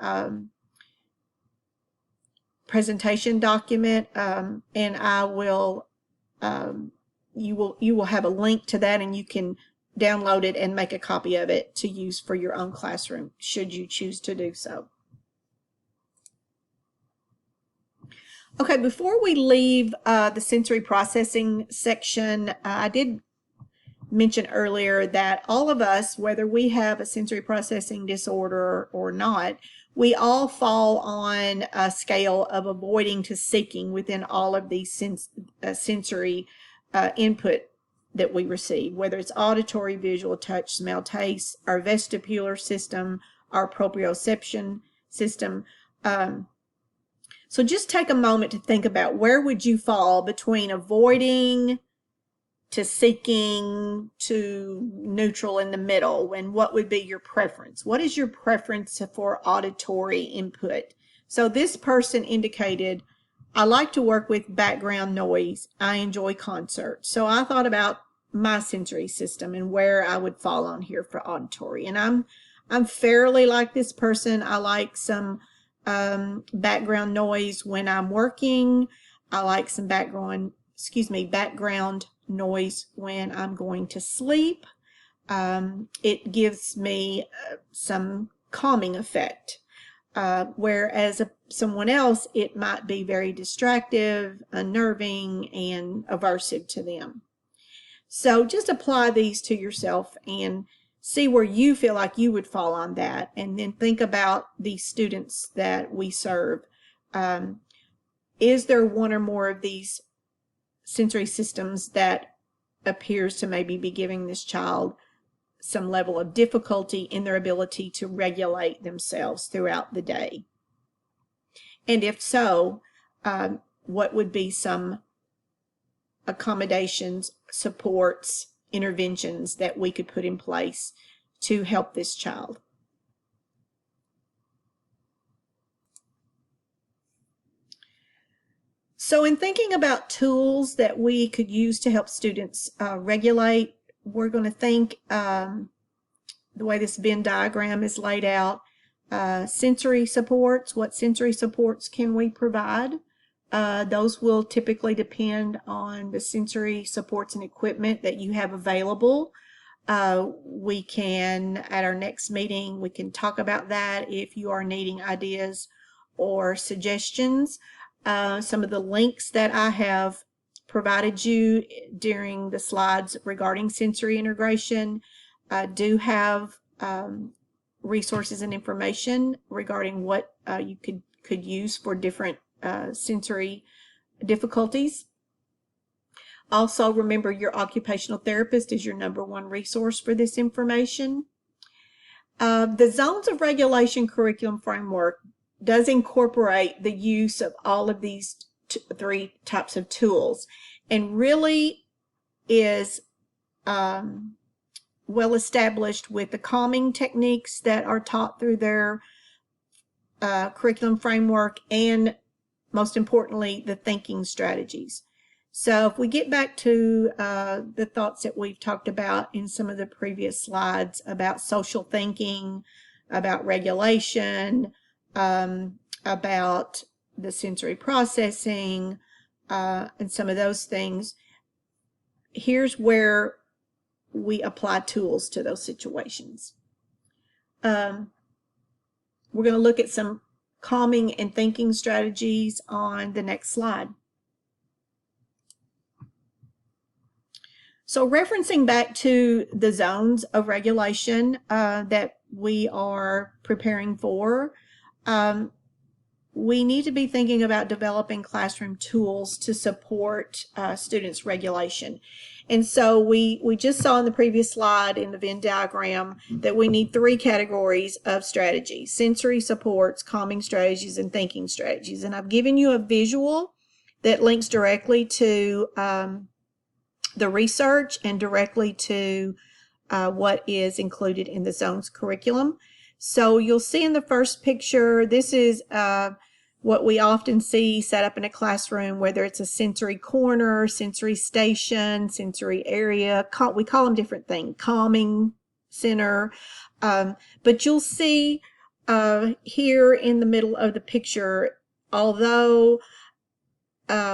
presentation document, and I will you will have a link to that, and you can download it and make a copy of it to use for your own classroom should you choose to do so. Okay, before we leave the sensory processing section, I did mention earlier that all of us, whether we have a sensory processing disorder or not, we all fall on a scale of avoiding to seeking within all of these sensory input that we receive, whether it's auditory, visual, touch, smell, taste, our vestibular system, our proprioception system. So just take a moment to think about where would you fall between avoiding to seeking to neutral in the middle, and what would be your preference? What is your preference for auditory input? So this person indicated, I like to work with background noise. I enjoy concerts. So I thought about my sensory system and where I would fall on here for auditory. And I'm fairly like this person. I like some background noise when I'm working. I like some background noise when I'm going to sleep. It gives me some calming effect. Whereas someone else, it might be very distractive, unnerving, and aversive to them. So just apply these to yourself and see where you feel like you would fall on that, and then think about the students that we serve. Is there one or more of these sensory systems that appears to maybe be giving this child some level of difficulty in their ability to regulate themselves throughout the day? And if so, what would be some accommodations, supports, interventions that we could put in place to help this child? So in thinking about tools that we could use to help students regulate, we're going to think the way this Venn diagram is laid out, sensory supports. What sensory supports can we provide? Those will typically depend on the sensory supports and equipment that you have available. We can, at our next meeting, we can talk about that if you are needing ideas or suggestions. Some of the links that I have provided you during the slides regarding sensory integration do have resources and information regarding what you could use for different sensory difficulties. Also, remember your occupational therapist is your #1 resource for this information. The Zones of Regulation curriculum framework does incorporate the use of all of these three types of tools, and really is well established with the calming techniques that are taught through their curriculum framework, and most importantly, the thinking strategies. So if we get back to the thoughts that we've talked about in some of the previous slides about social thinking, about regulation, about the sensory processing, and some of those things, here's where we apply tools to those situations. We're going to look at some calming and thinking strategies on the next slide. So referencing back to the zones of regulation that we are preparing for, we need to be thinking about developing classroom tools to support students' regulation. And so we just saw in the previous slide in the Venn diagram that we need 3 categories of strategy: sensory supports, calming strategies, and thinking strategies. And I've given you a visual that links directly to the research and directly to what is included in the Zones curriculum. So you'll see in the first picture, this is what we often see set up in a classroom, whether it's a sensory corner, sensory station, sensory area. We call them different things, calming center. But you'll see here in the middle of the picture, although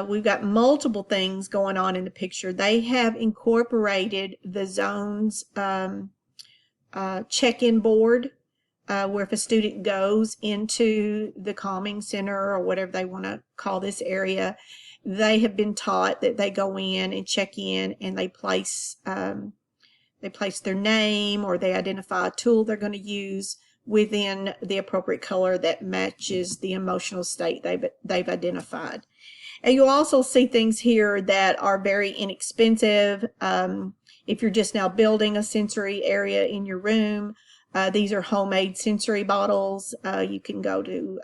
we've got multiple things going on in the picture, they have incorporated the Zones check-in board, where if a student goes into the calming center or whatever they want to call this area, they have been taught that they go in and check in and they place their name, or they identify a tool they're going to use within the appropriate color that matches the emotional state they've identified. And you'll also see things here that are very inexpensive. If you're just now building a sensory area in your room, these are homemade sensory bottles. You can go to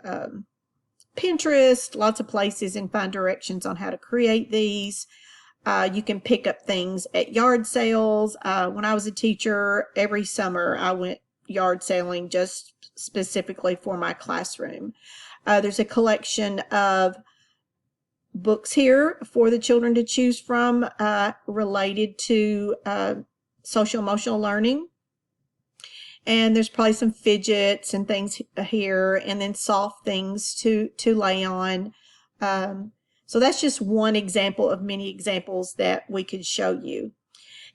Pinterest, lots of places, and find directions on how to create these. You can pick up things at yard sales. When I was a teacher, every summer I went yard selling just specifically for my classroom. There's a collection of books here for the children to choose from related to social emotional learning. And there's probably some fidgets and things here, and then soft things to lay on. So that's just one example of many examples that we could show you.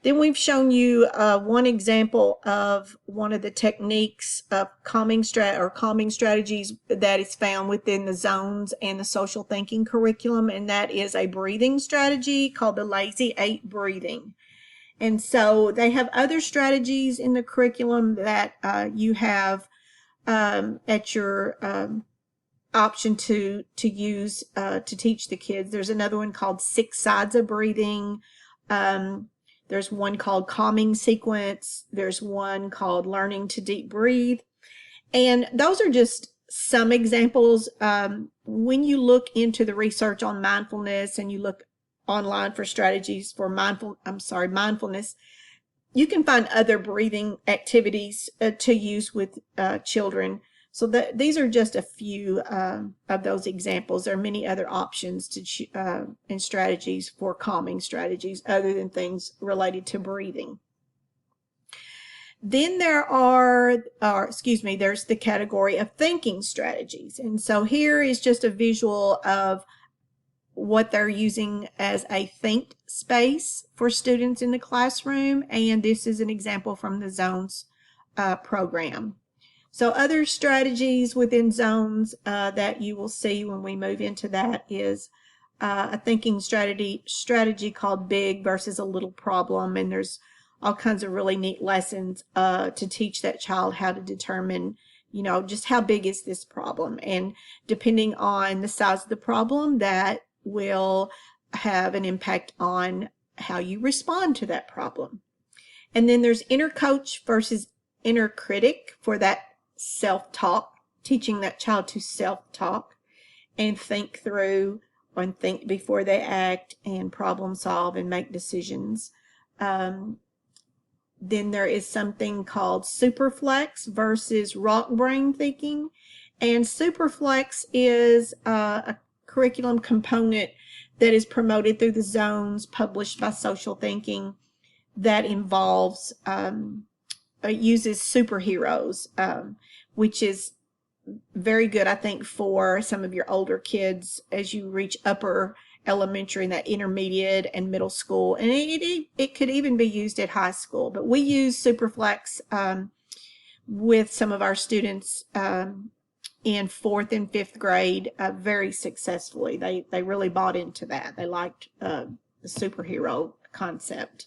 Then we've shown you one example of one of the techniques of calming strategies that is found within the Zones and the social thinking curriculum, and that is a breathing strategy called the Lazy 8 breathing. And so they have other strategies in the curriculum that you have at your option to use to teach the kids. There's another one called 6 Sides of Breathing. There's one called Calming Sequence. There's one called Learning to Deep Breathe. And those are just some examples. When you look into the research on mindfulness and you look online for strategies for mindfulness, you can find other breathing activities to use with children. So these are just a few of those examples. There are many other options and strategies for calming strategies other than things related to breathing. Then there's the category of thinking strategies. And so here is just a visual of what they're using as a think space for students in the classroom. And this is an example from the Zones program. So other strategies within Zones that you will see when we move into that is a thinking strategy called Big versus a Little Problem. And there's all kinds of really neat lessons to teach that child how to determine, just how big is this problem. And depending on the size of the problem, that will have an impact on how you respond to that problem. And then there's inner coach versus inner critic for that self-talk, teaching that child to self-talk and think through and think before they act and problem solve and make decisions. Then there is something called Superflex versus rock brain thinking. And Superflex is a curriculum component that is promoted through the Zones, published by Social Thinking, that involves uses superheroes, which is very good, I think, for some of your older kids as you reach upper elementary and that intermediate and middle school. And it could even be used at high school. But we use Superflex with some of our students in 4th and 5th grade very successfully. They really bought into that. They liked the superhero concept.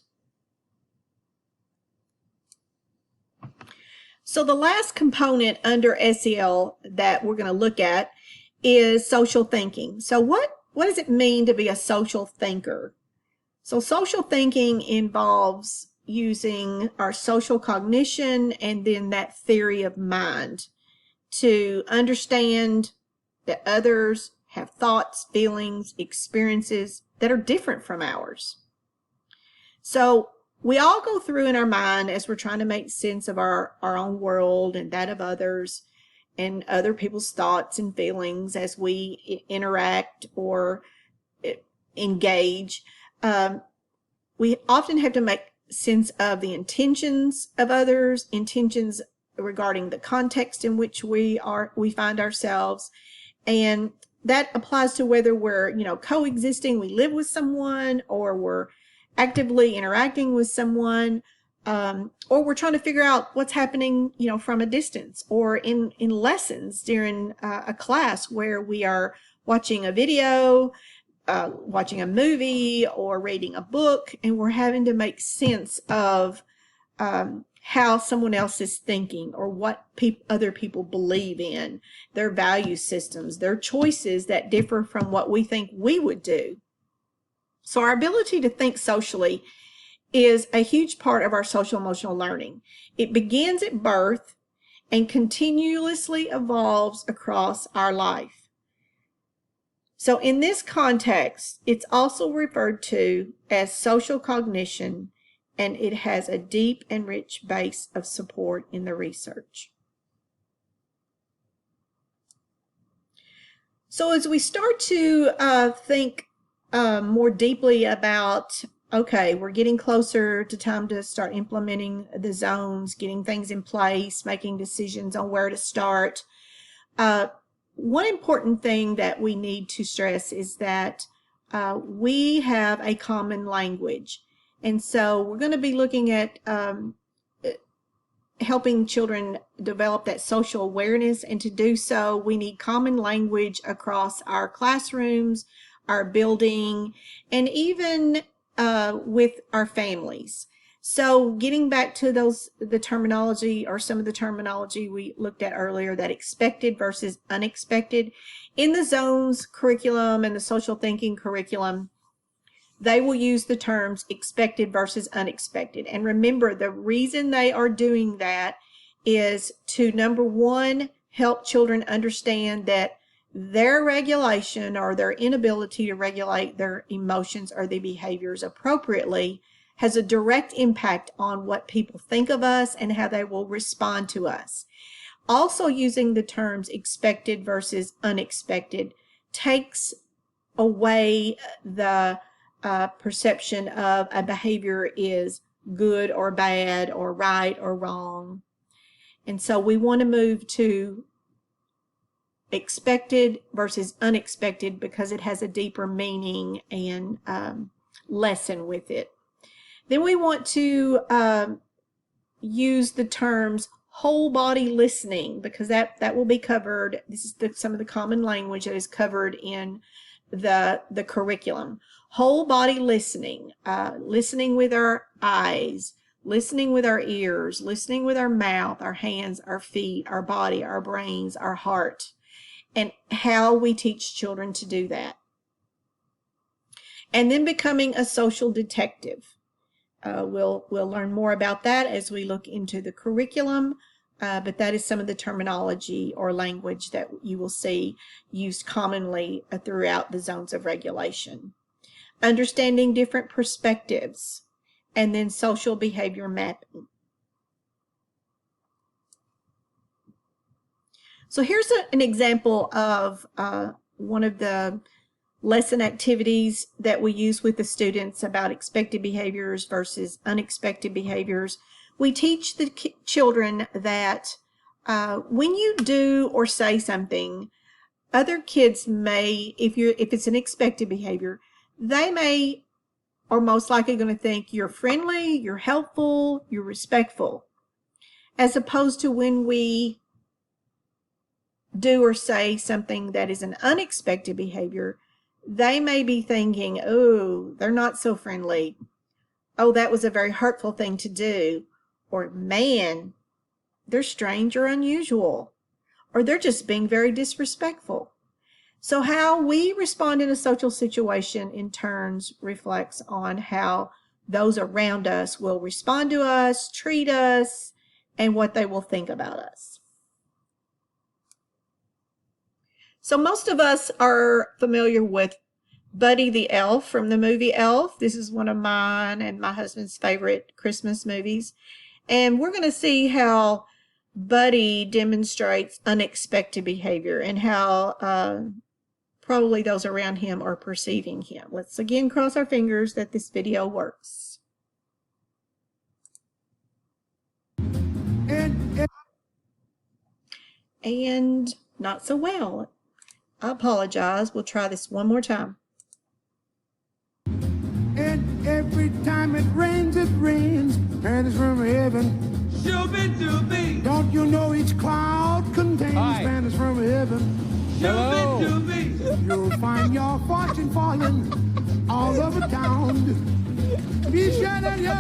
So the last component under SEL that we're going to look at is social thinking. So what does it mean to be a social thinker? So social thinking involves using our social cognition and then that theory of mind to understand that others have thoughts, feelings, experiences that are different from ours. So we all go through in our mind as we're trying to make sense of our own world and that of others and other people's thoughts and feelings as we interact or engage. We often have to make sense of the intentions of others, intentions regarding the context in which we find ourselves, and that applies to whether we're coexisting, we live with someone, or we're actively interacting with someone, or we're trying to figure out what's happening from a distance, or in lessons during a class where we are watching a video, watching a movie, or reading a book, and we're having to make sense of how someone else is thinking, or what other people believe in, their value systems, their choices that differ from what we think we would do. So our ability to think socially is a huge part of our social emotional learning. It begins at birth and continuously evolves across our life. So in this context, it's also referred to as social cognition, and it has a deep and rich base of support in the research. So as we start to think more deeply about, okay, we're getting closer to time to start implementing the zones, getting things in place, making decisions on where to start, one important thing that we need to stress is that we have a common language. And so we're going to be looking at helping children develop that social awareness. And to do so, we need common language across our classrooms, our building, and even with our families. So getting back to the terminology, or some of the terminology we looked at earlier, that expected versus unexpected. In the zones curriculum and the social thinking curriculum, they will use the terms expected versus unexpected. And remember, the reason they are doing that is to, number one, help children understand that their regulation, or their inability to regulate their emotions or their behaviors appropriately, has a direct impact on what people think of us and how they will respond to us. Also, using the terms expected versus unexpected takes away the perception of a behavior is good or bad, or right or wrong. And so we want to move to expected versus unexpected because it has a deeper meaning and lesson with it. Then we want to use the terms whole body listening, because that will be covered. This is some of the common language that is covered in the curriculum. Whole body listening, listening with our eyes, listening with our ears, listening with our mouth, our hands, our feet, our body, our brains, our heart, and how we teach children to do that. And then becoming a social detective. We'll learn more about that as we look into the curriculum, but that is some of the terminology or language that you will see used commonly throughout the zones of regulation. Understanding different perspectives, and then social behavior mapping. So here's an example of one of the lesson activities that we use with the students about expected behaviors versus unexpected behaviors. We teach the children that when you do or say something, other kids may, if it's an expected behavior, they may, or most likely going to think you're friendly, you're helpful, you're respectful, as opposed to when we do or say something that is an unexpected behavior, they may be thinking, oh, they're not so friendly. Oh, that was a very hurtful thing to do. Or, man, they're strange or unusual. Or they're just being very disrespectful. So how we respond in a social situation in turns reflects on how those around us will respond to us, treat us, and what they will think about us. So most of us are familiar with Buddy the Elf from the movie Elf. This is one of mine and my husband's favorite Christmas movies. And we're going to see how Buddy demonstrates unexpected behavior and how probably those around him are perceiving him. Let's again cross our fingers that this video works. And not so well. I apologize. We'll try this one more time. And every time it rains, pennies from heaven. Shooby-dooby. Don't you know each cloud contains pennies from heaven? Shooby-dooby. You'll find your fortune falling all over town. Be sure that your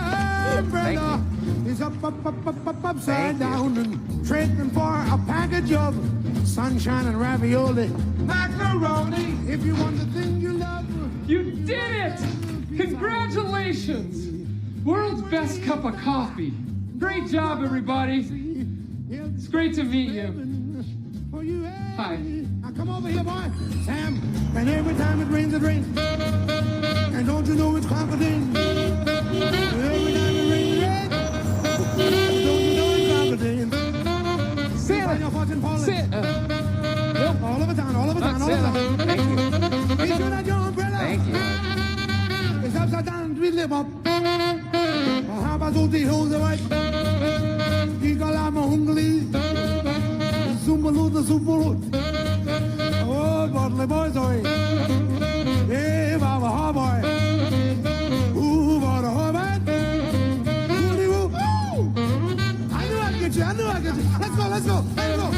umbrella is upside down, and trading for a package of sunshine and ravioli. Macaroni, if you want the thing you love. You did it! Congratulations! World's best cup of coffee. Great job, everybody. It's great to meet you. Hi. Now come over here, boy. Sam, and every time it rains, and don't you know it's confident? Every time it rains, don't you know it's confident? Santa! All over town, all over town, all over town. Thank you. Be sure that your umbrella. Thank you. It's upside down and we live up. How about those hills of white? Gigalama hungly. Zumbaloo the Zumbaloo. Oh, Bodley boys, oi. Hey, Baba, ha, boy. Ooh, Baba, ha, man. Woody, woo. Ooh. I knew I'd get you, I knew I'd get you. Let's go, let's go, let's go.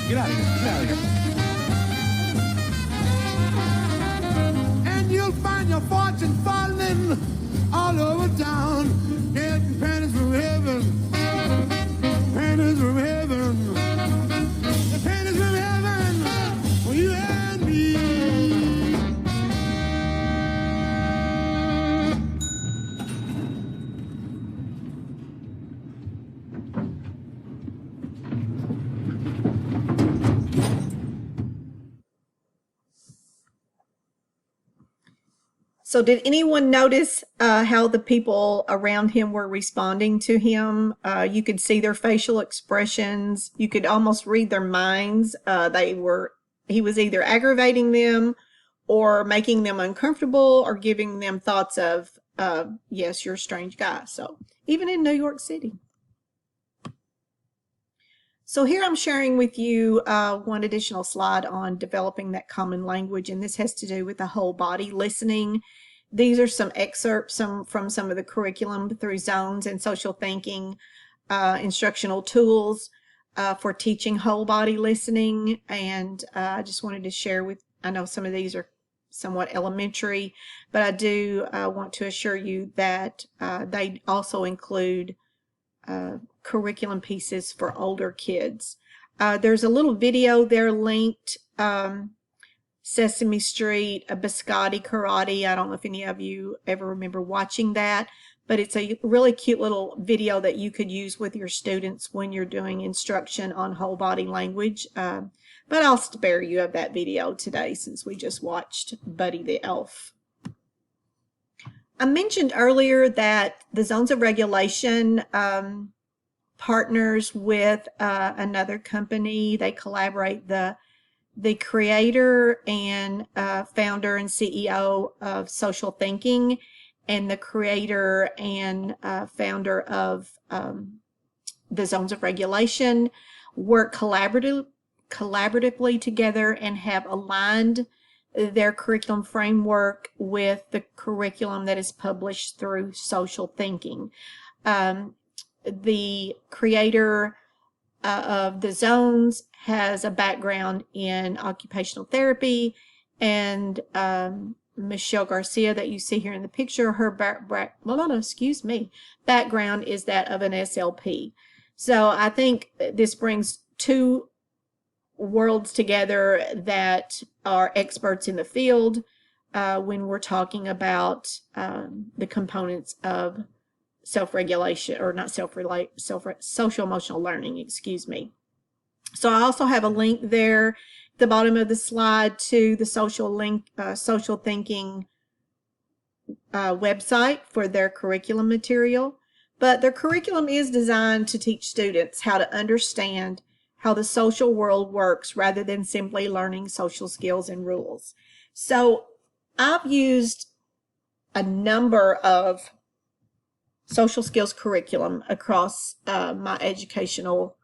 Get out of here. Get out of here. And you'll find your fortune falling all over town. Getting pennies from heaven. Pennies from heaven. The pennies from heaven for you and me. So did anyone notice how the people around him were responding to him? You could see their facial expressions. You could almost read their minds. He was either aggravating them or making them uncomfortable or giving them thoughts of, yes, you're a strange guy. So even in New York City. So here I'm sharing with you one additional slide on developing that common language, and this has to do with the whole body listening. These are some excerpts from some of the curriculum through zones and social thinking instructional tools for teaching whole body listening. And I just wanted to share with, I know some of these are somewhat elementary, but I do want to assure you that they also include curriculum pieces for older kids. There's a little video there linked, Sesame Street, a Biscotti Karate. I don't know if any of you ever remember watching that, but it's a really cute little video that you could use with your students when you're doing instruction on whole body language. But I'll spare you of that video today since we just watched Buddy the Elf. I mentioned earlier that the Zones of Regulation partners with another company. They collaborate. The creator and founder and CEO of Social Thinking and the creator and founder of the Zones of Regulation work collaboratively together and have aligned their curriculum framework with the curriculum that is published through Social Thinking. The creator of the zones has a background in occupational therapy, and Michelle Garcia that you see here in the picture, her background is that of an SLP. So I think this brings two worlds together that are experts in the field when we're talking about the components of self-regulation, or not social emotional learning, excuse me. So I also have a link there at the bottom of the slide to the Social Thinking website for their curriculum material. But their curriculum is designed to teach students how to understand how the social world works rather than simply learning social skills and rules. So I've used a number of social skills curriculum across my educational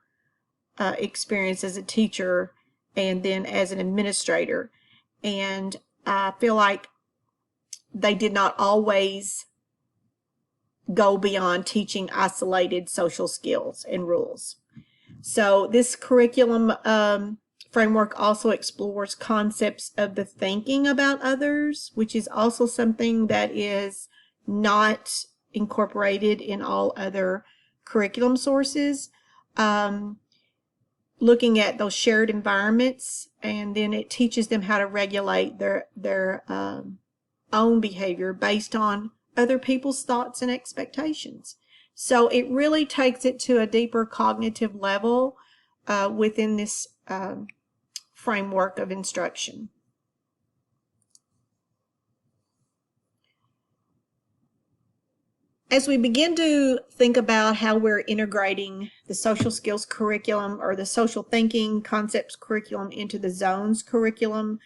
experience as a teacher and then as an administrator. And I feel like they did not always go beyond teaching isolated social skills and rules. So this curriculum framework also explores concepts of the thinking about others, which is also something that is not incorporated in all other curriculum sources. Looking at those shared environments, and then it teaches them how to regulate their own behavior based on other people's thoughts and expectations. So it really takes it to a deeper cognitive level within this framework of instruction. As we begin to think about how we're integrating the social skills curriculum or the social thinking concepts curriculum into the zones curriculum,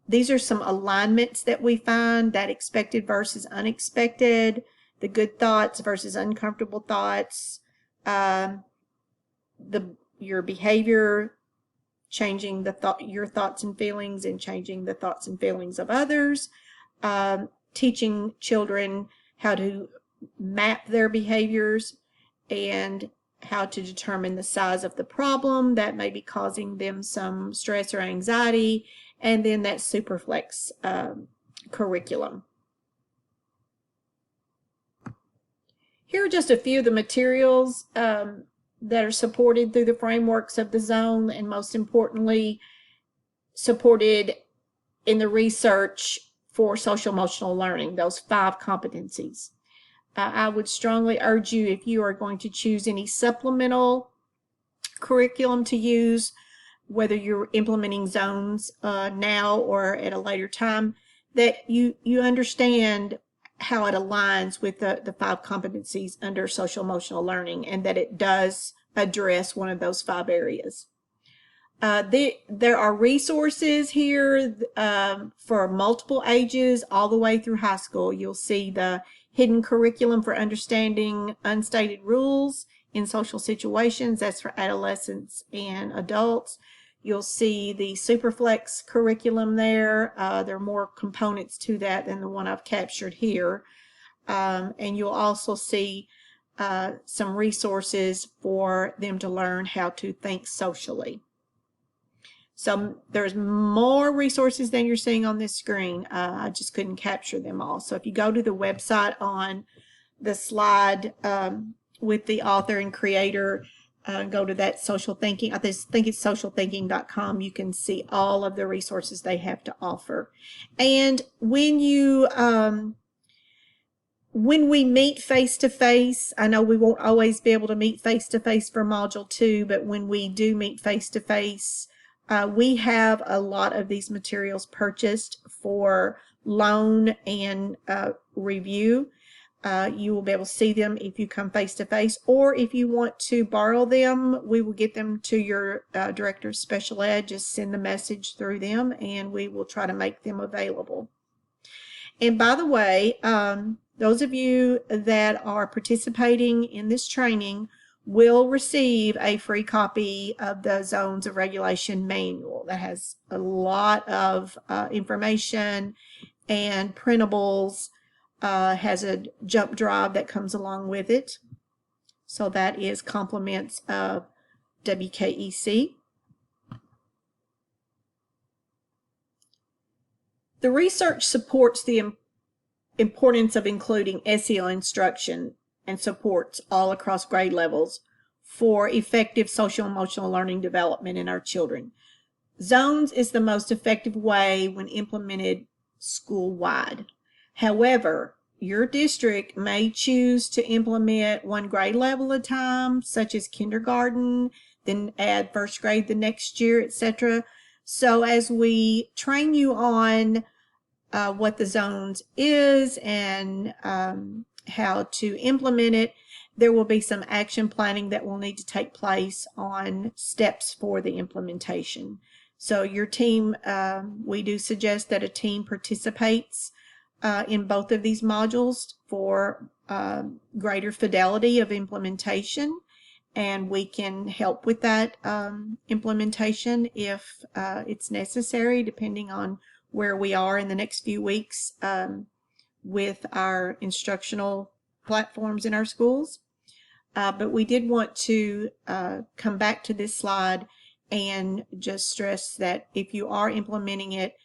these are some alignments that we find: that expected versus unexpected, the good thoughts versus uncomfortable thoughts, your behavior, changing your thoughts and feelings and changing the thoughts and feelings of others, teaching children how to map their behaviors and how to determine the size of the problem that may be causing them some stress or anxiety, and then that Superflex curriculum. Here are just a few of the materials that are supported through the frameworks of the zone, and most importantly, supported in the research for social emotional learning, those 5 competencies. I would strongly urge you, if you are going to choose any supplemental curriculum to use, whether you're implementing zones now or at a later time, that you understand how it aligns with the 5 competencies under social emotional learning, and that it does address one of those 5 areas. There are resources here for multiple ages all the way through high school. You'll see the hidden curriculum for understanding unstated rules in social situations. That's for adolescents and adults. You'll see the Superflex curriculum there. There are more components to that than the one I've captured here. And you'll also see some resources for them to learn how to think socially. So there's more resources than you're seeing on this screen. I just couldn't capture them all. So if you go to the website on the slide with the author and creator, go to that social thinking, I think it's socialthinking.com, you can see all of the resources they have to offer. And when we meet face-to-face, I know we won't always be able to meet face-to-face for Module 2, but when we do meet face-to-face, we have a lot of these materials purchased for loan and review. You will be able to see them if you come face-to-face, or if you want to borrow them, we will get them to your Director of Special Ed. Just send the message through them and we will try to make them available. And by the way, those of you that are participating in this training will receive a free copy of the Zones of Regulation manual that has a lot of information and printables, has a jump drive that comes along with it. So that is compliments of WKEC. The research supports the importance of including SEL instruction and supports all across grade levels for effective social emotional learning development in our children. Zones is the most effective way when implemented school-wide. However, your district may choose to implement one grade level at a time, such as kindergarten, then add first grade the next year, etc. So as we train you on what the zones is and how to implement it, there will be some action planning that will need to take place on steps for the implementation. So your team, we do suggest that a team participates in both of these modules for greater fidelity of implementation, and we can help with that implementation if it's necessary, depending on where we are in the next few weeks with our instructional platforms in our schools. But we did want to come back to this slide and just stress that if you are implementing it,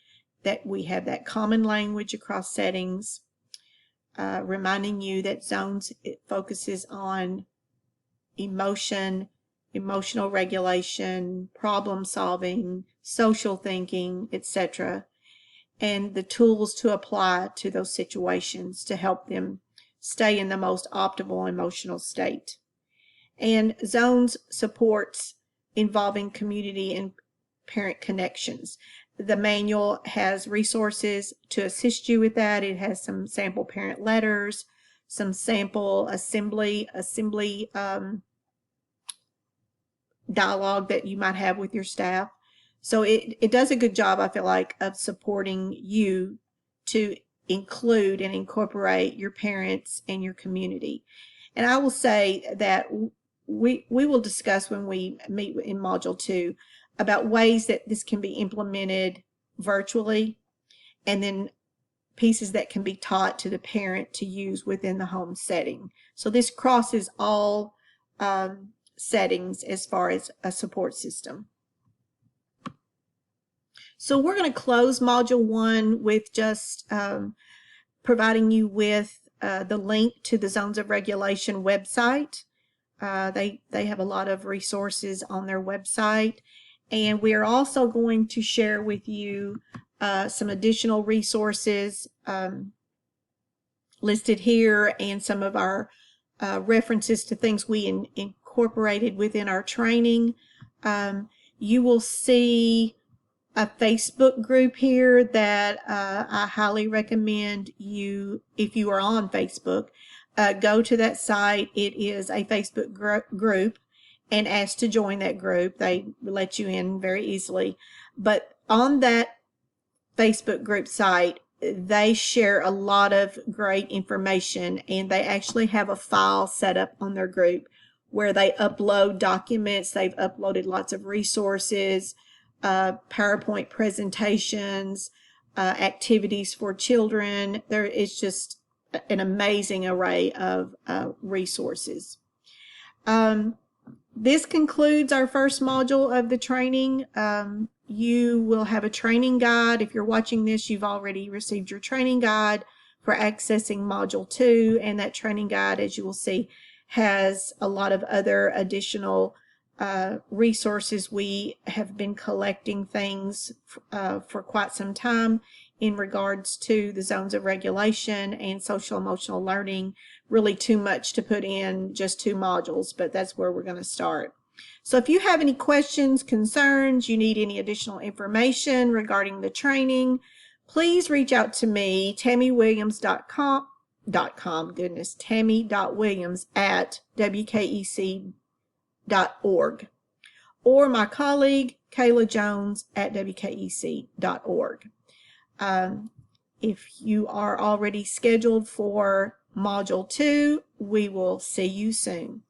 that we have that common language across settings, reminding you that zones, it focuses on emotion, emotional regulation, problem solving, social thinking, etc., and the tools to apply to those situations to help them stay in the most optimal emotional state. And zones supports involving community and parent connections. The manual has resources to assist you with that. It has some sample parent letters, some sample assembly dialogue that you might have with your staff. So it does a good job, I feel like, of supporting you to include and incorporate your parents and your community. And I will say that we will discuss when we meet in Module 2 about ways that this can be implemented virtually, and then pieces that can be taught to the parent to use within the home setting. So this crosses all settings as far as a support system. So we're going to close Module 1 with just providing you with the link to the Zones of Regulation website. They have a lot of resources on their website. And we are also going to share with you some additional resources listed here, and some of our references to things we incorporated within our training. You will see a Facebook group here that I highly recommend you, if you are on Facebook, go to that site. It is a Facebook group, and ask to join that group. They let you in very easily. But on that Facebook group site, they share a lot of great information, and they actually have a file set up on their group where they upload documents. They've uploaded lots of resources, PowerPoint presentations, activities for children. There is just an amazing array of resources. This concludes our first module of the training. You will have a training guide. If you're watching this, you've already received your training guide for accessing Module 2, and that training guide, as you will see, has a lot of other additional resources. We have been collecting things for quite some time in regards to the Zones of Regulation and social emotional learning. Really too much to put in just 2 modules, but that's where we're going to start. So if you have any questions, concerns, you need any additional information regarding the training, please reach out to me, tammywilliams.com, tammy.williams@wkec.org, or my colleague, Kayla Jones, at wkec.org. If you are already scheduled for Module 2, we will see you soon.